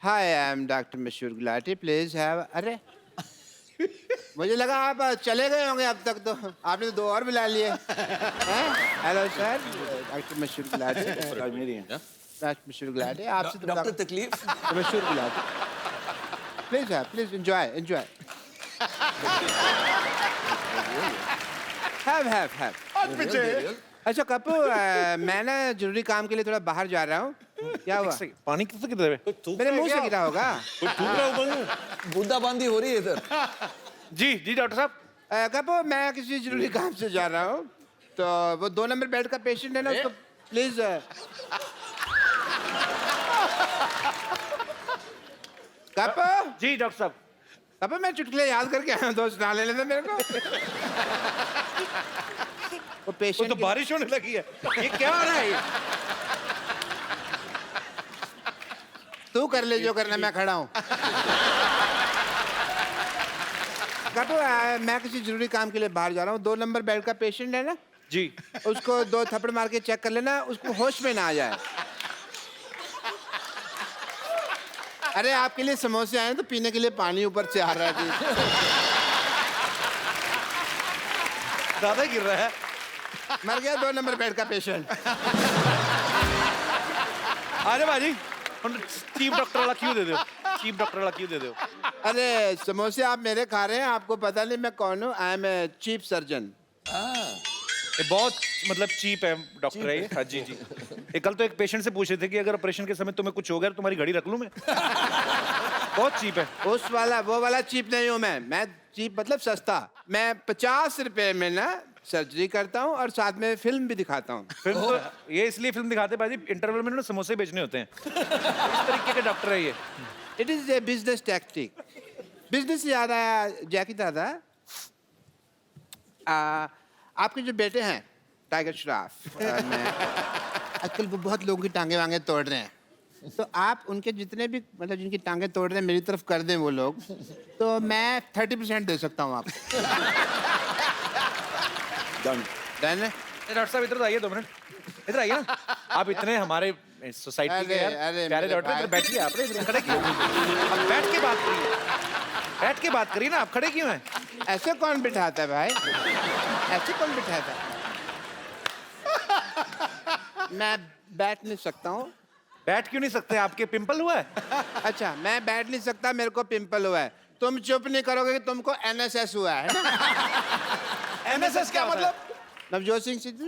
Hi I am doctor मशहूर गुलाटी, प्लीज हैव। अरे मुझे लगा आप चले गए होंगे अब तक, तो आपने तो 2 और बुला लिए। हेलो सर, डॉक्टर मशहूर गुलाटी। डॉक्टर मशहूर गुलाटी, आपसे तो डॉक्टर तकलीफ मशहूर गुलाटी। Please enjoy. हैव। अच्छा कपू, मैं ना जरूरी काम के लिए थोड़ा बाहर जा रहा हूँ। क्या हुआ? पानी किससे गिर रहा है? मेरे मुंह से गिरा होगा। बूंदाबांदी हो रही है इधर। जी डॉक्टर साहब। कपू, मैं किसी जरूरी काम से जा रहा हूँ, तो वो 2 नंबर बेड का पेशेंट है ना, उसको प्लीज। कपू जी डॉक्टर साहब। पापा मैं चुटकुले याद करके आया हूँ, दोस्त ना ले लेते मेरे को। वो वो पेशेंट तो बारिश होने लगी है, ये क्या हो रहा है ये? तू कर ले जो करना, मैं खड़ा हूँ। काटो, मैं किसी जरूरी काम के लिए बाहर जा रहा हूँ। 2 नंबर बेड का पेशेंट है ना जी, उसको 2 थप्पड़ मार के चेक कर लेना, उसको होश में ना आ जाए। अरे आपके लिए समोसे आए हैं तो पीने के लिए पानी ऊपर से आ रहा है जी। ज्यादा गिर रहा है। मर गया 2 नंबर बेड का पेशेंट। आजा बाजी, चीफ डॉक्टर वाला क्यों दे दो, चीफ डॉक्टर वाला क्यों दे दो? अरे समोसे आप मेरे खा रहे हैं, आपको पता नहीं मैं कौन हूँ। I am a chief surgeon. ये बहुत मतलब चीप है डॉक्टर है ये। हाँ जी जी। ये कल तो एक पेशेंट से पूछ रहे थे कि अगर ऑपरेशन के समय तुम्हें कुछ हो गया तो तुम्हारी घड़ी रख लूं मैं। बहुत चीप है। उस वाला वो वाला चीप नहीं हूँ मैं चीप मतलब सस्ता। मैं 50 रुपए में ना सर्जरी करता हूँ और साथ में फिल्म भी दिखाता हूँ। फिल्म तो ये इसलिए फिल्म दिखाते भाई इंटरवल में ना समोसे बेचने होते हैं। इस तरीके के डॉक्टर है ये। It is a business tactic. Business से याद आया जैकी दादा, आपके जो बेटे हैं टाइगर श्रॉफ, आजकल वो बहुत लोगों की टांगे वांगे तोड़ रहे हैं, तो आप उनके जितने भी मतलब जिनकी टांगे तोड़ रहे हैं मेरी तरफ कर दें वो लोग, तो मैं 30% दे सकता हूँ आपको। डन। डन है? डॉक्टर साहब इधर तो आइए 2 मिनट, इधर आइए ना। आप इतने हमारे सोसाइटी के यार प्यारे डॉक्टर, इधर बैठिए। आप इधर खड़े क्यों? अब बैठ के बात करिए, बैठ के बात करिए ना। आप खड़े क्यों हैं? ऐसे कौन बिठाता है भाई? ऐसे कौन बिठाता है? मैं बैठ नहीं सकता हूँ। बैठ क्यों नहीं सकते? आपके पिंपल हुआ है? अच्छा, मैं बैठ नहीं सकता, मेरे को पिंपल हुआ है। तुम चुप नहीं करोगे कि तुमको NSS हुआ है ना? NSS क्या मतलब? नवजोत सिंह सिद्धू।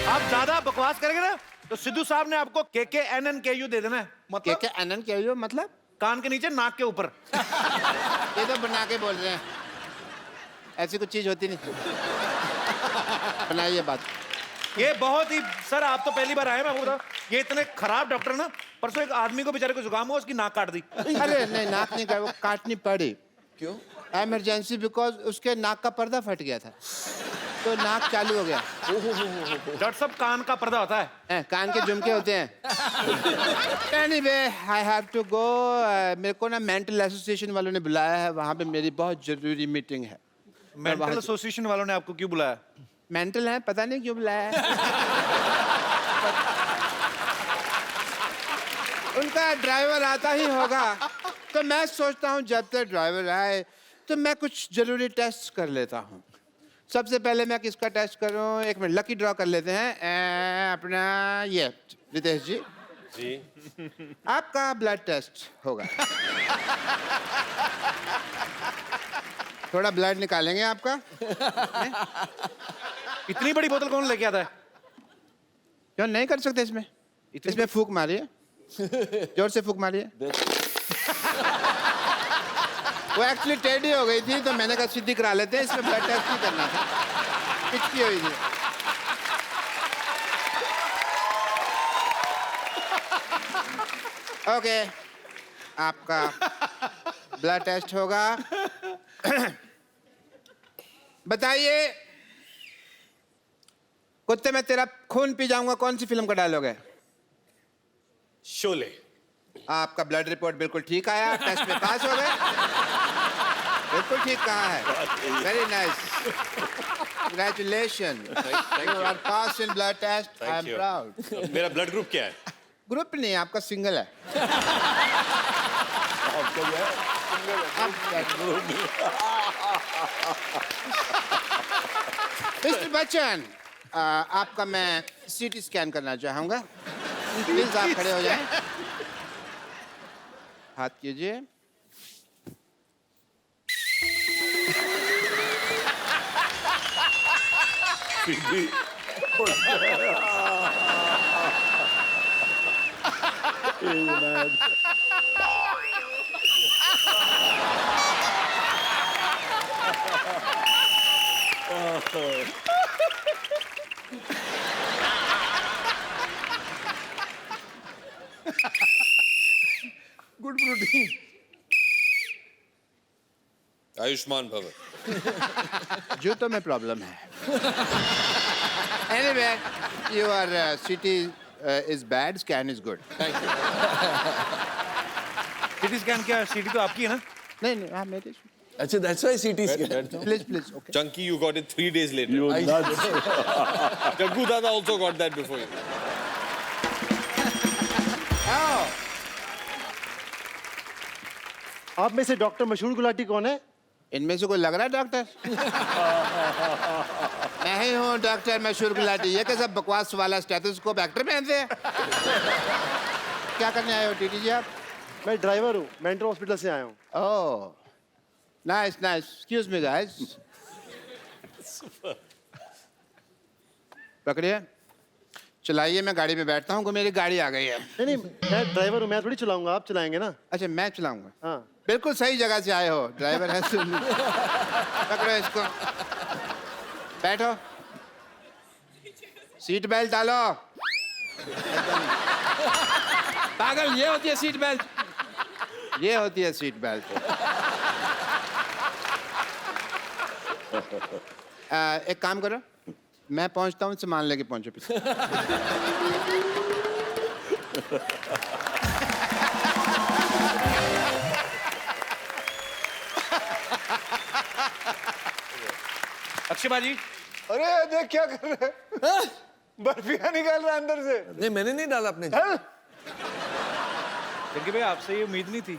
आप ज्यादा बकवास करेंगे ना तो सिद्धू साहब ने आपको KKNNKU दे देना है। मतलब KKNNKU मतलब कान के नीचे नाक के ऊपर। ये तो बना के बोल रहे हैं, ऐसी कुछ चीज होती नहीं। बनाइए बात। ये बहुत ही सर, आप तो पहली बार आए, मैं आपको बताऊं, ये इतने खराब डॉक्टर ना। परसों एक आदमी को बेचारे को जुकाम हुआ, उसकी नाक काट दी। अरे नहीं, नाक नहीं काट, वो काटनी पड़ी। क्यों? इमरजेंसी, बिकॉज उसके नाक का पर्दा फट गया था तो नाक चालू हो गया। डॉक्टर साहब कान का पर्दा होता है? कान के झुमके होते हैं। Anyway I have to go. मेरे को ना मेंटल एसोसिएशन वालों ने बुलाया है, वहाँ पे मेरी बहुत जरूरी मीटिंग है। मेंटल एसोसिएशन वालों ने आपको क्यों बुलाया? मेंटल है, पता नहीं क्यों बुलाया है। उनका ड्राइवर आता ही होगा, तो मैं सोचता हूँ जब तक ड्राइवर आए तो मैं कुछ जरूरी टेस्ट कर लेता हूँ। सबसे पहले मैं किसका टेस्ट करूँ? एक मिनट, लकी ड्रॉ कर लेते हैं। अपना ये रितेश जी, जी आपका ब्लड टेस्ट होगा। थोड़ा ब्लड निकालेंगे आपका। इतनी बड़ी बोतल कौन लेके आता है? क्यों नहीं कर सकते इसमें? इसमें फूक मारिए, जोर से फूक मारिए। वो एक्चुअली टेढ़ी हो गई थी तो मैंने कहा सीधी करा लेते हैं, इसमें ब्लड टेस्ट नहीं करना था, पिचकी हुई थी। ओके, आपका ब्लड टेस्ट होगा। बताइए, कुत्ते में तेरा खून पी जाऊंगा कौन सी फिल्म का डायलॉग है? शोले। आपका ब्लड रिपोर्ट बिल्कुल ठीक आया, टेस्ट में पास हो गए। बिल्कुल ठीक कहा है, very nice, congratulation, you are pass in blood test, I am proud. मेरा ब्लड ग्रुप क्या है? ग्रुप नहीं, आपका सिंगल है। मिस्टर बच्चन, आपका मैं CT स्कैन करना चाहूंगा, प्लीज आप खड़े हो जाएं। हाथ कीजिए। आयुष्मान भव. जूतों में प्रॉब्लम है. Anyway, your CT is bad, scan is good. Thank you. CT scan क्या सीटी तो आपकी है ना? नहीं, हाँ मेरी. अच्छा, that's why CT scan. Please, okay. Chunky, you got it 3 days later. You nuts. Jaggu Dada also got that before you. आप में से डॉक्टर मशहूर गुलाटी कौन है? इनमें से कोई लग रहा है डॉक्टर? मैं ही हूँ डॉक्टर मशहूर गुलाटी. ये कैसा बकवास वाला स्टेथोस्कोप एक्टर पहनते हैं? क्या करने आए हो टीटी जी आप? मैं ड्राइवर हूँ, मेंटल हॉस्पिटल से आया हूँ. Oh, nice nice. Excuse me guys. पकड़िए, चलाइए. मैं गाड़ी में बैठता हूँ, मेरी गाड़ी आ गई है. नहीं, मैं ड्राइवर हूँ, मैं थोड़ी चलाऊंगा, आप चलाएंगे ना. अच्छा, मैं चलाऊंगा. हाँ. बिल्कुल सही जगह से आए हो. ड्राइवर है. पकड़ो इसको. बैठो. सीट बेल्ट डालो. पागल, ये होती है सीट बेल्ट. ये होती है सीट बेल्ट. एक काम करो, मैं पहुंचता हूँ, सामान लेके पहुंचो पीछे. अक्षय बाजी, अरे देख क्या कर रहे हैं. बर्फियां निकाल रहा है अंदर से. नहीं, मैंने नहीं डाला अपने. जंकी भाई आपसे ये उम्मीद नहीं थी.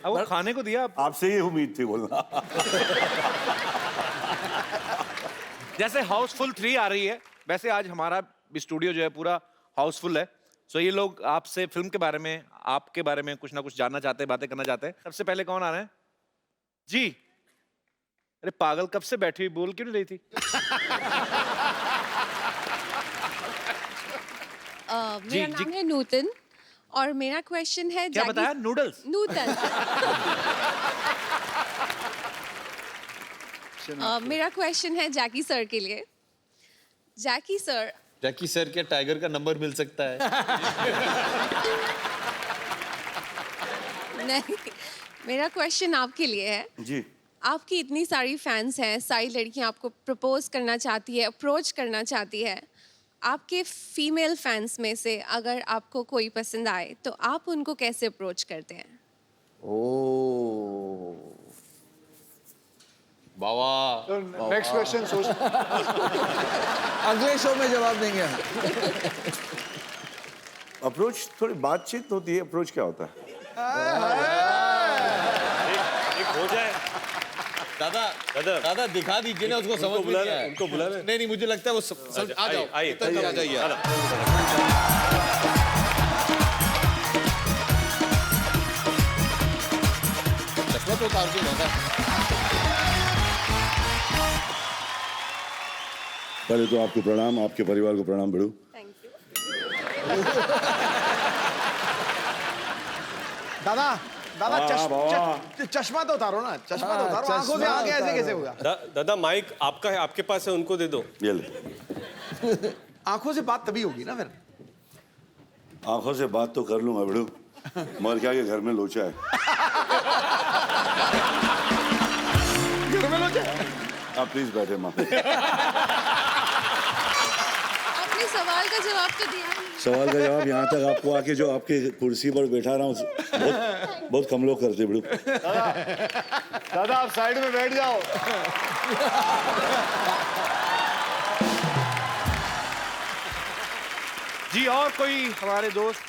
अब वो खाने को दिया. आपसे ये उम्मीद थी बोलना. जैसे हाउसफुल 3 आ रही है, वैसे आज हमारा भी स्टूडियो जो है पूरा हाउसफुल है. सो ये लोग आपसे फिल्म के बारे में, आपके बारे में कुछ ना कुछ जानना चाहते हैं, बातें करना चाहते हैं. सबसे पहले कौन आ रहे हैं? जी. अरे पागल, कब से बैठी हुई, बोल क्यों नहीं रही थी? मेरा नाम है नूतन और मेरा क्वेश्चन है. क्या बताया? नूडल्स? नूतन. मेरा क्वेश्चन है जैकी सर के लिए. Jackie sir. जैकी सर के टाइगर का नंबर मिल सकता है? नहीं, मेरा क्वेश्चन आपके लिए है. जी. आपकी इतनी सारी फैंस हैं, सारी लड़कियां आपको प्रपोज करना चाहती है, अप्रोच करना चाहती है. आपके फीमेल फैंस में से अगर आपको कोई पसंद आए तो आप उनको कैसे अप्रोच करते हैं? ओह, बाबा. नेक्स्ट क्वेश्चन सोच. अगले शो में जवाब देंगे. अप्रोच थोड़ी बातचीत होती है. अप्रोच क्या होता है? एक हो जाए. दादा दिखा दीजिए ना उसको. समझ में नहीं आया. उनको बुला ले. नहीं, मुझे लगता है वो आ जाओ. आइए, आ जाइए. चश्मा तो उतार दो दादा. पहले तो आपको प्रणाम, आपके परिवार को प्रणाम बड़ू. Thank you. दादा चश्मा तो उतारो ना. चश्मा तो उतारो. आंखों से आगे ऐसे कैसे होगा? दादा माइक आपका है, आपके पास है, उनको दे दो. ये ले. आंखों से बात तभी होगी ना फिर. आंखों से बात तो कर लूंगा बड़ू, मगर क्या के घर में लोचा है. घर में लोचा. आप प्लीज बैठे माँ. आपने सवाल का जवाब तो दिया नहीं. सवाल का जवाब यहाँ तक आपको आके जो आपके कुर्सी पर बैठा रहा हूँ बहुत कम लोग करते बड़ू. दादा आप साइड में बैठ जाओ. जी, और कोई हमारे दोस्त?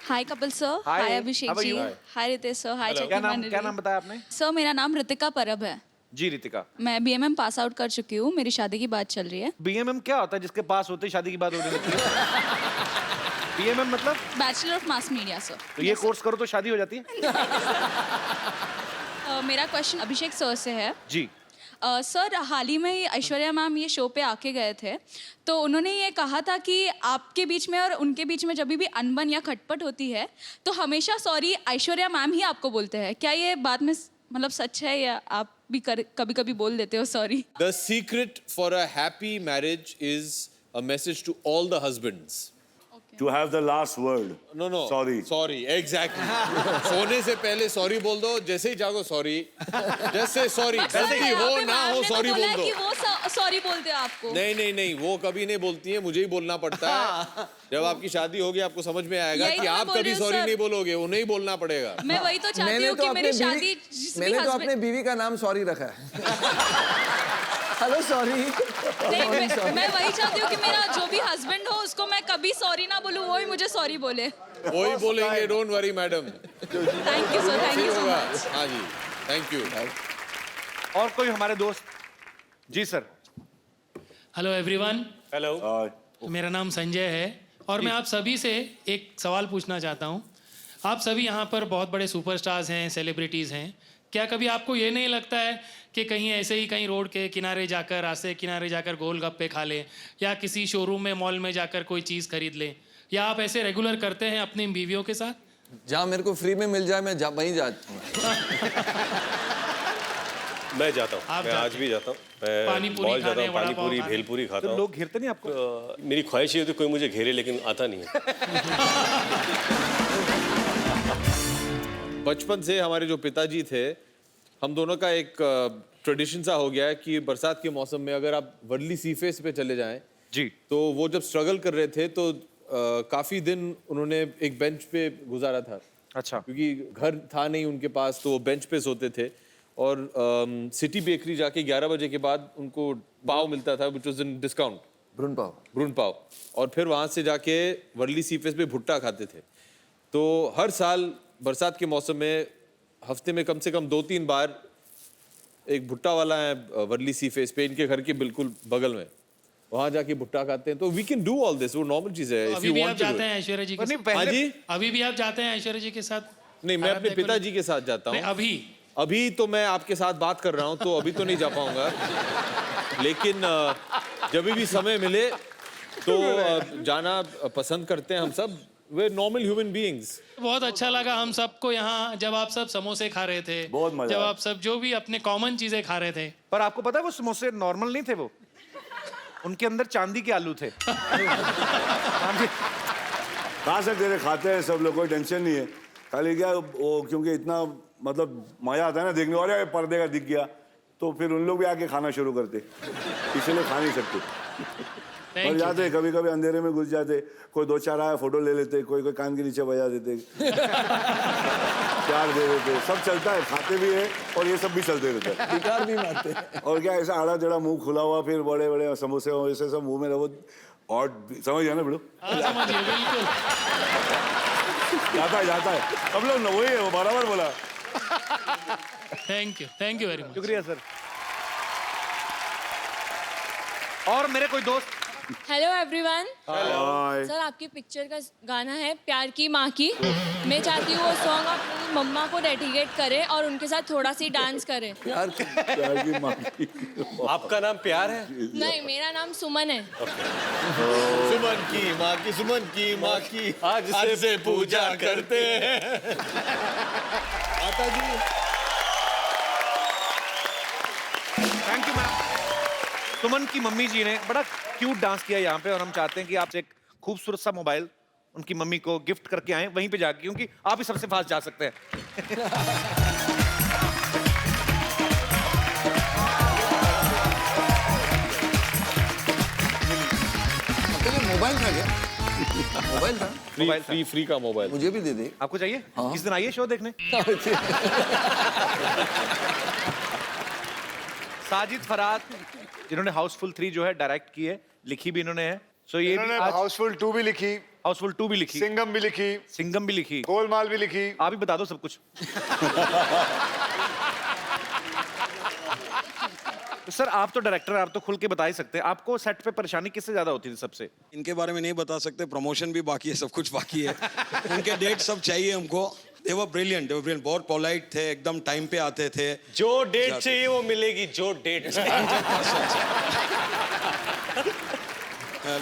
Hi Kapil sir. Hi. Hi Abhishek How are ji. you? Hi Ritesh sir. Hi क्या नाम बताया आपने? सर मेरा नाम ऋतिका परब है. जी रितिका. मैं बीएमएम पास आउट कर चुकी हूँ. मेरी शादी की बात चल रही है. बीएमएम क्या होता है? जिसके पास होते ही शादी की बात होने लगती है. बीएमएम मतलब? Bachelor of mass media sir. तो ये कोर्स करो तो शादी हो जाती है? मेरा क्वेश्चन अभिषेक सर से है. जी. सर हाल ही में ऐश्वर्या मैम ये शो पे आके गए थे, तो उन्होंने ये कहा था कि आपके बीच में और उनके बीच में जब भी अनबन या खटपट होती है तो हमेशा सॉरी ऐश्वर्या मैम ही आपको बोलते हैं. क्या ये बात में मतलब सच है या आप भी कभी कभी बोल देते हो sorry? The secret for a happy marriage is a message to all the husbands. Okay. to have the last word. No, no. Sorry, exactly. सोने से पहले सॉरी बोल दो, जैसे ही जागो सॉरी, जैसे सॉरी, गलती हो ना हो सॉरी बोल दो। कि वो सॉरी बोलते हैं आपको। नहीं, वो कभी नहीं बोलती है, मुझे ही बोलना पड़ता है। जब आपकी शादी होगी आपको समझ में आएगा कि आप कभी सॉरी नहीं बोलोगे, उन्हें ही बोलना पड़ेगा। मैं वही तो चाहती हूँ कि मेरी शादी मैंने तो अपने बीवी का नाम सॉरी रखा है। Hello sorry. मैं वही चाहती हूँ कि मेरा जो भी हस्बैंड हो उसको मैं कभी सॉरी ना बोलूँ, वो ही मुझे सॉरी बोले। वही बोलेंगे, don't worry madam. Thank you sir, thank you so much. हाँ जी, थैंक यू। और कोई हमारे दोस्त? जी सर। Hello everyone. हेलो। मेरा नाम संजय है और मैं आप सभी से एक सवाल पूछना चाहता हूँ। आप सभी यहाँ पर बहुत बड़े सुपरस्टार्स हैं, सेलिब्रिटीज़ हैं। क्या कभी आपको ये नहीं लगता है कि कहीं ऐसे ही कहीं रोड के किनारे जाकर, रास्ते के किनारे जाकर गोलगप्पे खा लें, या किसी शोरूम में, मॉल में जाकर कोई चीज़ खरीद लें, या आप ऐसे रेगुलर करते हैं अपनी बीवियों के साथ? जहाँ मेरे को फ्री में मिल जाए मैं वहीं जाता हूँ। मैं जाता हूँ, मैं आज भी जाता हूँ। मैं मॉल जाता हूँ, पानी पूरी, भेलपूरी खाता हूँ। लोग घेरते नहीं आपको? मेरी ख्वाहिश ये होती कोई मुझे घेरे, लेकिन आता नहीं है। बचपन से हमारे जो पिताजी थे, हम दोनों का एक ट्रेडिशन सा हो गया है कि बरसात के मौसम में अगर आप वर्ली सी फेस पे चले जाएं जी, तो वो जब स्ट्रगल कर रहे थे तो काफी दिन उन्होंने एक बेंच पे गुजारा था। अच्छा। क्योंकि घर था नहीं उनके पास, तो वो बेंच पे सोते थे और सिटी बेकरी जाके 11 बजे के बाद उनको पाव मिलता था, विच वाज इन डिस्काउंट। भ्रूण पाव। और फिर वहाँ से जाके वर्ली सी फेस पे भुट्टा खाते थे। तो हर साल बरसात के मौसम में हफ्ते में कम से कम 2-3 बार एक भुट्टा वाला है वर्ली सी फेस पे, इनके घर के बिल्कुल बगल में, वहां जाके भुट्टा खाते हैं। तो we can do all this, वो नॉर्मल चीज है। अभी भी आप जाते हैं ऐश्वर्या जी के साथ? हाँ जी, अभी भी आप जाते हैं ऐश्वर्या जी के साथ? नहीं, मैं अपने पिताजी के साथ जाता हूँ। अभी तो मैं आपके साथ बात कर रहा हूँ, तो अभी तो नहीं जा पाऊंगा, लेकिन जब भी समय मिले तो जाना पसंद करते हैं हम सब। वे नॉर्मल ह्यूमन बीइंग्स। बहुत अच्छा लगा हम सबको यहाँ, जब आप सब समोसे खा रहे थे, बहुत मजा जब आप सब जो भी अपने कॉमन चीजें खा रहे थे। पर आपको पता है वो समोसे नॉर्मल नहीं थे, वो उनके अंदर चांदी के आलू थे। कहाँ से तेरे खाते हैं सब लोग, कोई टेंशन नहीं है। खाली क्या वो, क्योंकि इतना मतलब मजा आता है ना देखने वाले, पर्दे का दिख गया तो फिर उन लोग भी आके खाना शुरू करते, इसलिए खा नहीं सकते। और जाते कभी कभी अंधेरे में घुस जाते, कोई 2-4 आया फोटो ले लेते, कोई कान के नीचे बजा देते, प्यार दे देते, सब चलता है, खाते भी है और ये सब भी चलते रहते हैं, बेकार भी मारते हैं। और क्या ऐसा आड़ा टेढ़ा मुंह खुला हुआ, फिर बड़े बड़े समोसे वैसे सब मुंह में रहो, और समझ गया ना बिल्कुल? जाता है सब लोग ना, वही है वो, बराबर बोला। Thank you very much. शुक्रिया सर। और मेरे कोई दोस्त? Hello everyone. हाय। सर आपकी पिक्चर का गाना है प्यार की माँ की, मैं चाहती हूँ वो सॉन्ग आप मेरी मम्मा को डेडिकेट करें और उनके साथ थोड़ा सी डांस करें। प्यार की माँ की। आपका नाम प्यार है? नहीं, मेरा नाम सुमन है। सुमन की माँ की, सुमन की माँ की आज से पूजा करते हैं। माता जी। Thank you ma'am. सुमन की मम्मी जी ने बड़ा क्यूट डांस किया यहाँ पे, और हम चाहते हैं कि आप एक खूबसूरत सा मोबाइल उनकी मम्मी को गिफ्ट करके आए वहीं पे जाके, क्योंकि आप ही सबसे फास्ट जा सकते हैं। मोबाइल था क्या? मोबाइल था? फ्री का मोबाइल। मुझे भी दे दे। आपको चाहिए? किस दिन आइए शो देखने। साजिद फराद, जिन्होंने हाउसफुल 3 जो है डायरेक्ट की है, लिखी भी इन्होंने है। सो ये भी आज हाउसफुल 2 भी लिखी, हाउसफुल 2 भी लिखी, सिंगम भी लिखी, गोलमाल भी लिखी। आप ही बता दो सब कुछ। तो सर आप तो डायरेक्टर, आप तो खुल के बता ही सकते हैं, आपको सेट पे परेशानी किससे ज्यादा होती थी सबसे? इनके बारे में नहीं बता सकते, प्रमोशन भी बाकी है, सब कुछ बाकी है। उनके डेट सब चाहिए हमको। They were brilliant, बहुत पोलाइट थे, एकदम टाइम पे आते थे। जो डेट चाहिए वो मिलेगी, जो डेट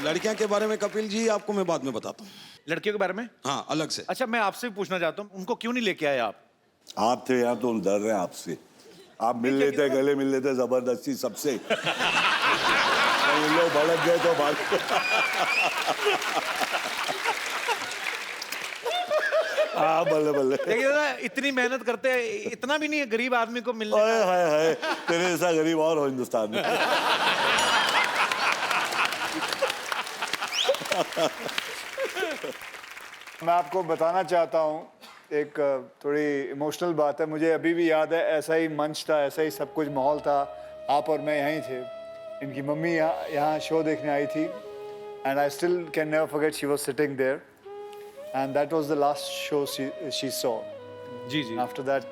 लड़कियां के बारे में कपिल जी आपको मैं बाद में बताता हूँ। लड़कियों के बारे में? हाँ, अलग से। अच्छा, मैं आपसे भी पूछना चाहता हूँ, उनको क्यों नहीं लेके आए आप? आप थे यहाँ तो हम डर रहे हैं आपसे। आप मिल लेते, गले मिल लेते जबरदस्ती सबसे, उन लोग भड़क गए तो भाग। हाँ बल्ले बल्ले। देखिए ना, इतनी मेहनत करते हैं, इतना भी नहीं है गरीब आदमी को मिलने हाय हाय हाय, तेरे जैसा गरीब और हो हिंदुस्तान में। मैं आपको बताना चाहता हूँ एक थोड़ी इमोशनल बात है। मुझे अभी भी याद है, ऐसा ही मंच था, ऐसा ही सब कुछ माहौल था, आप और मैं यहीं थे। इनकी मम्मी यहाँ शो देखने आई थी and I still can never forget she was sitting there and that was the last show she saw. जी जी। After that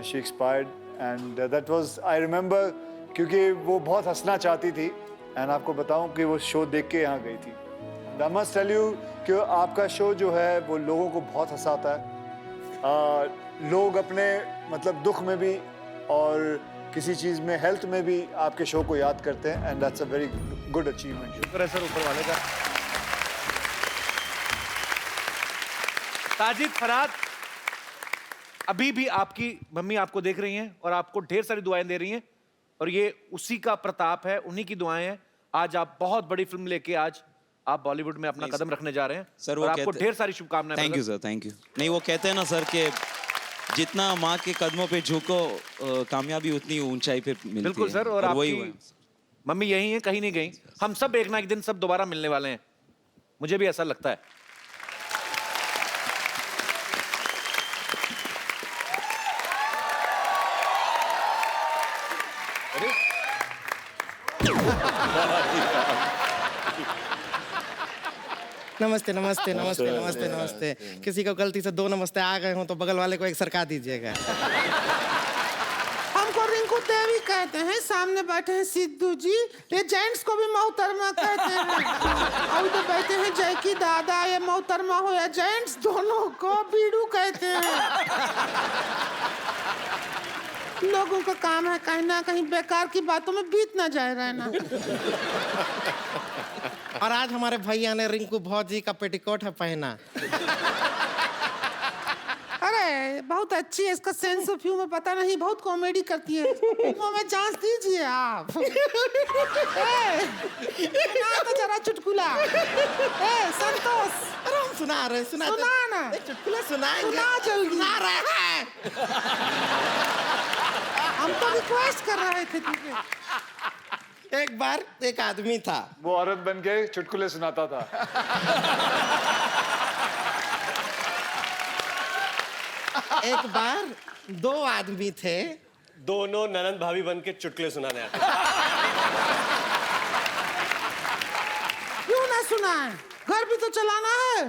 she expired and that was, I remember, क्योंकि वो बहुत हंसना चाहती थी एंड आपको बताऊं कि वो शो देख के यहाँ गई थी। आई मस्ट टेल यू कि आपका शो जो है वो लोगों को बहुत हंसाता है। लोग अपने मतलब दुख में भी और किसी चीज़ में, हेल्थ में भी आपके शो को याद करते हैं and that's a very good achievement. शुक्र है सर ऊपर वाले का। साजिद, फरहाद, अभी भी आपकी मम्मी आपको देख रही हैं और आपको ढेर सारी दुआएं दे रही हैं और ये उसी का प्रताप है, उन्हीं की दुआएं हैं। आज आप बहुत बड़ी फिल्म लेके आज आप बॉलीवुड में अपना कदम रखने जा रहे हैं सर, वो और आपको कहते- ढेर सारी शुभकामनाएं। Thank you sir, thank you. नहीं, वो कहते हैं ना सर कि जितना माँ के कदमों पे झुको, कामयाबी उतनी ऊंचाई पे मिलती बिल्कुल है। सर, और वही आपकी हुआ है। मम्मी यही है, कहीं नहीं गई। हम सब एक ना एक दिन सब दोबारा मिलने वाले हैं, मुझे भी ऐसा लगता है। नमस्ते नमस्ते नमस्ते नमस्ते नमस्ते। किसी को गलती से 2 नमस्ते आ गए हो तो बगल वाले को एक सरका दीजिएगा। हमको रिंकू देवी कहते हैं, सामने बैठे हैं सिद्धू जी, ये जेंट्स को भी मोहतरमा कहते हैं। और इधर बैठे हैं जैकी दादा, ये मोहतरमा हो या जेंट्स, दोनों को बीड़ू कहते हैं। लोगों का काम है कहीं ना कहीं बेकार की बातों में बीत ना जाए रहना। और आज हमारे भैया ने रिंकू भौजी का पेटीकोट है पहना। अरे बहुत अच्छी है, इसका सेंस ऑफ ह्यूमर पता नहीं, बहुत कॉमेडी करती है। मुंह में जांच दीजिए आप। सुना तो जरा चुटकुला। संतोष, अरे हम सुना रहे, सुना ना, एक चुटकुला सुनाएंगे। सुना जल्दी। सुना रहे हैं। हम तो रिक्वेस्ट कर रहे थे तुझे। एक बार एक आदमी था, वो औरत बन के चुटकुले सुनाता था। एक बार 2 आदमी थे, दोनों ननंद भाभी बन के चुटकुले सुनाने आते। क्यों ना सुनाए, घर भी तो चलाना है।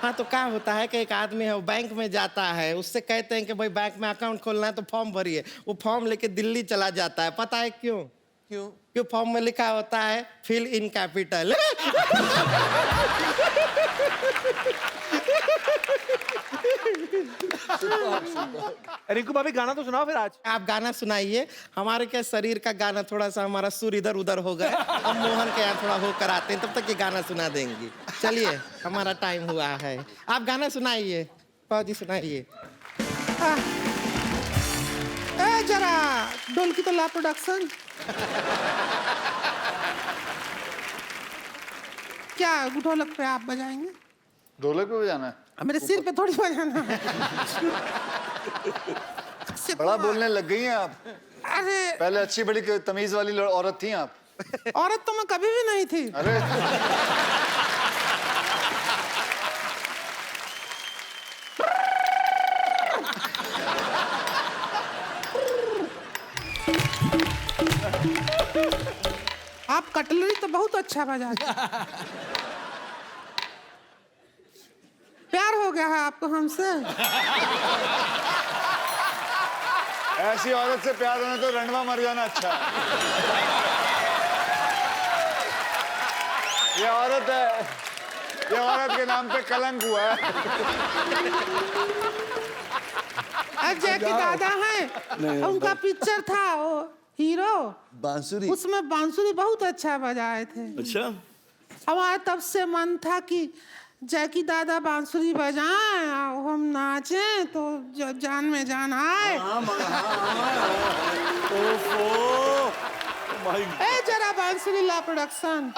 हाँ तो क्या होता है कि एक आदमी है, वो बैंक में जाता है, उससे कहते हैं कि भाई बैंक में अकाउंट खोलना है तो फॉर्म भरिए। वो फॉर्म लेके दिल्ली चला जाता है, पता है क्यों? क्यों फॉर्म में लिखा होता है फिल इन कैपिटल। रिंकू भाभी गाना तो सुनाओ फिर आज। आप गाना सुनाइए, हमारे क्या शरीर का गाना थोड़ा सा हमारा सुर इधर उधर हो गया, हम मोहन के यहाँ थोड़ा हो कर आते हैं, तब तक ये गाना सुना देंगी। चलिए हमारा टाइम हुआ है, आप गाना सुनाइए, फौजी सुनाइए। ए जरा ढोलकी तो ला प्रोडक्शन। क्या ढोलक पे आप बजाएंगे? ढोलक पे बजाना है? मेरे सिर पे थोड़ी बजाना है। बड़ा बोलने लग गई हैं आप। अरे पहले अच्छी बड़ी तमीज वाली औरत थी आप। औरत तो मैं कभी भी नहीं थी। अरे आप कटलरी तो बहुत अच्छा बजाते हैं। प्यार हो गया है आपको हमसे? ऐसी औरत से प्यार होना तो रंडवा मर जाना अच्छा है। ये औरत है, ये औरत के नाम पे कलंक हुआ है। अजय के दादा हैं, उनका पिक्चर था वो हीरो बांसुरी, उसमें बांसुरी बहुत अच्छा बजाए थे। अच्छा, हमारा तब से मन था कि जैकी दादा बांसुरी बजाएं और हम नाचें तो जान में जान आए। ए जरा बांसुरी ला प्रोडक्शन।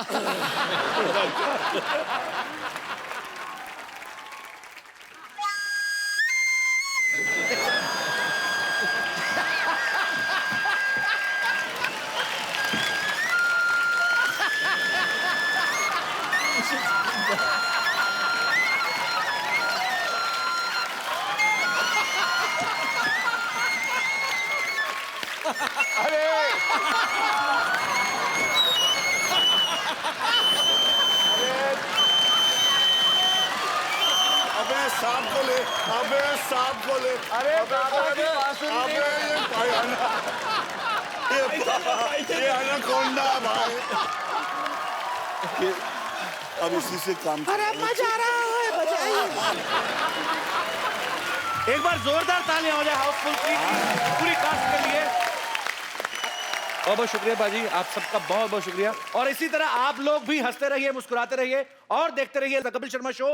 अबे सांप को ले। अरे बाबा की बांसुरी अबे ये एनाकोंडा भाई। अब इसी से काम। अरे मजा आ रहा है, बजाइए। एक बार जोरदार तालियां हो जाए हाउसफुल 3 की पूरी कास्ट के लिए। बहुत बहुत शुक्रिया बाजी, आप सबका बहुत बहुत शुक्रिया। और इसी तरह आप लोग भी हंसते रहिए, मुस्कुराते रहिए और देखते रहिए द कपिल शर्मा शो।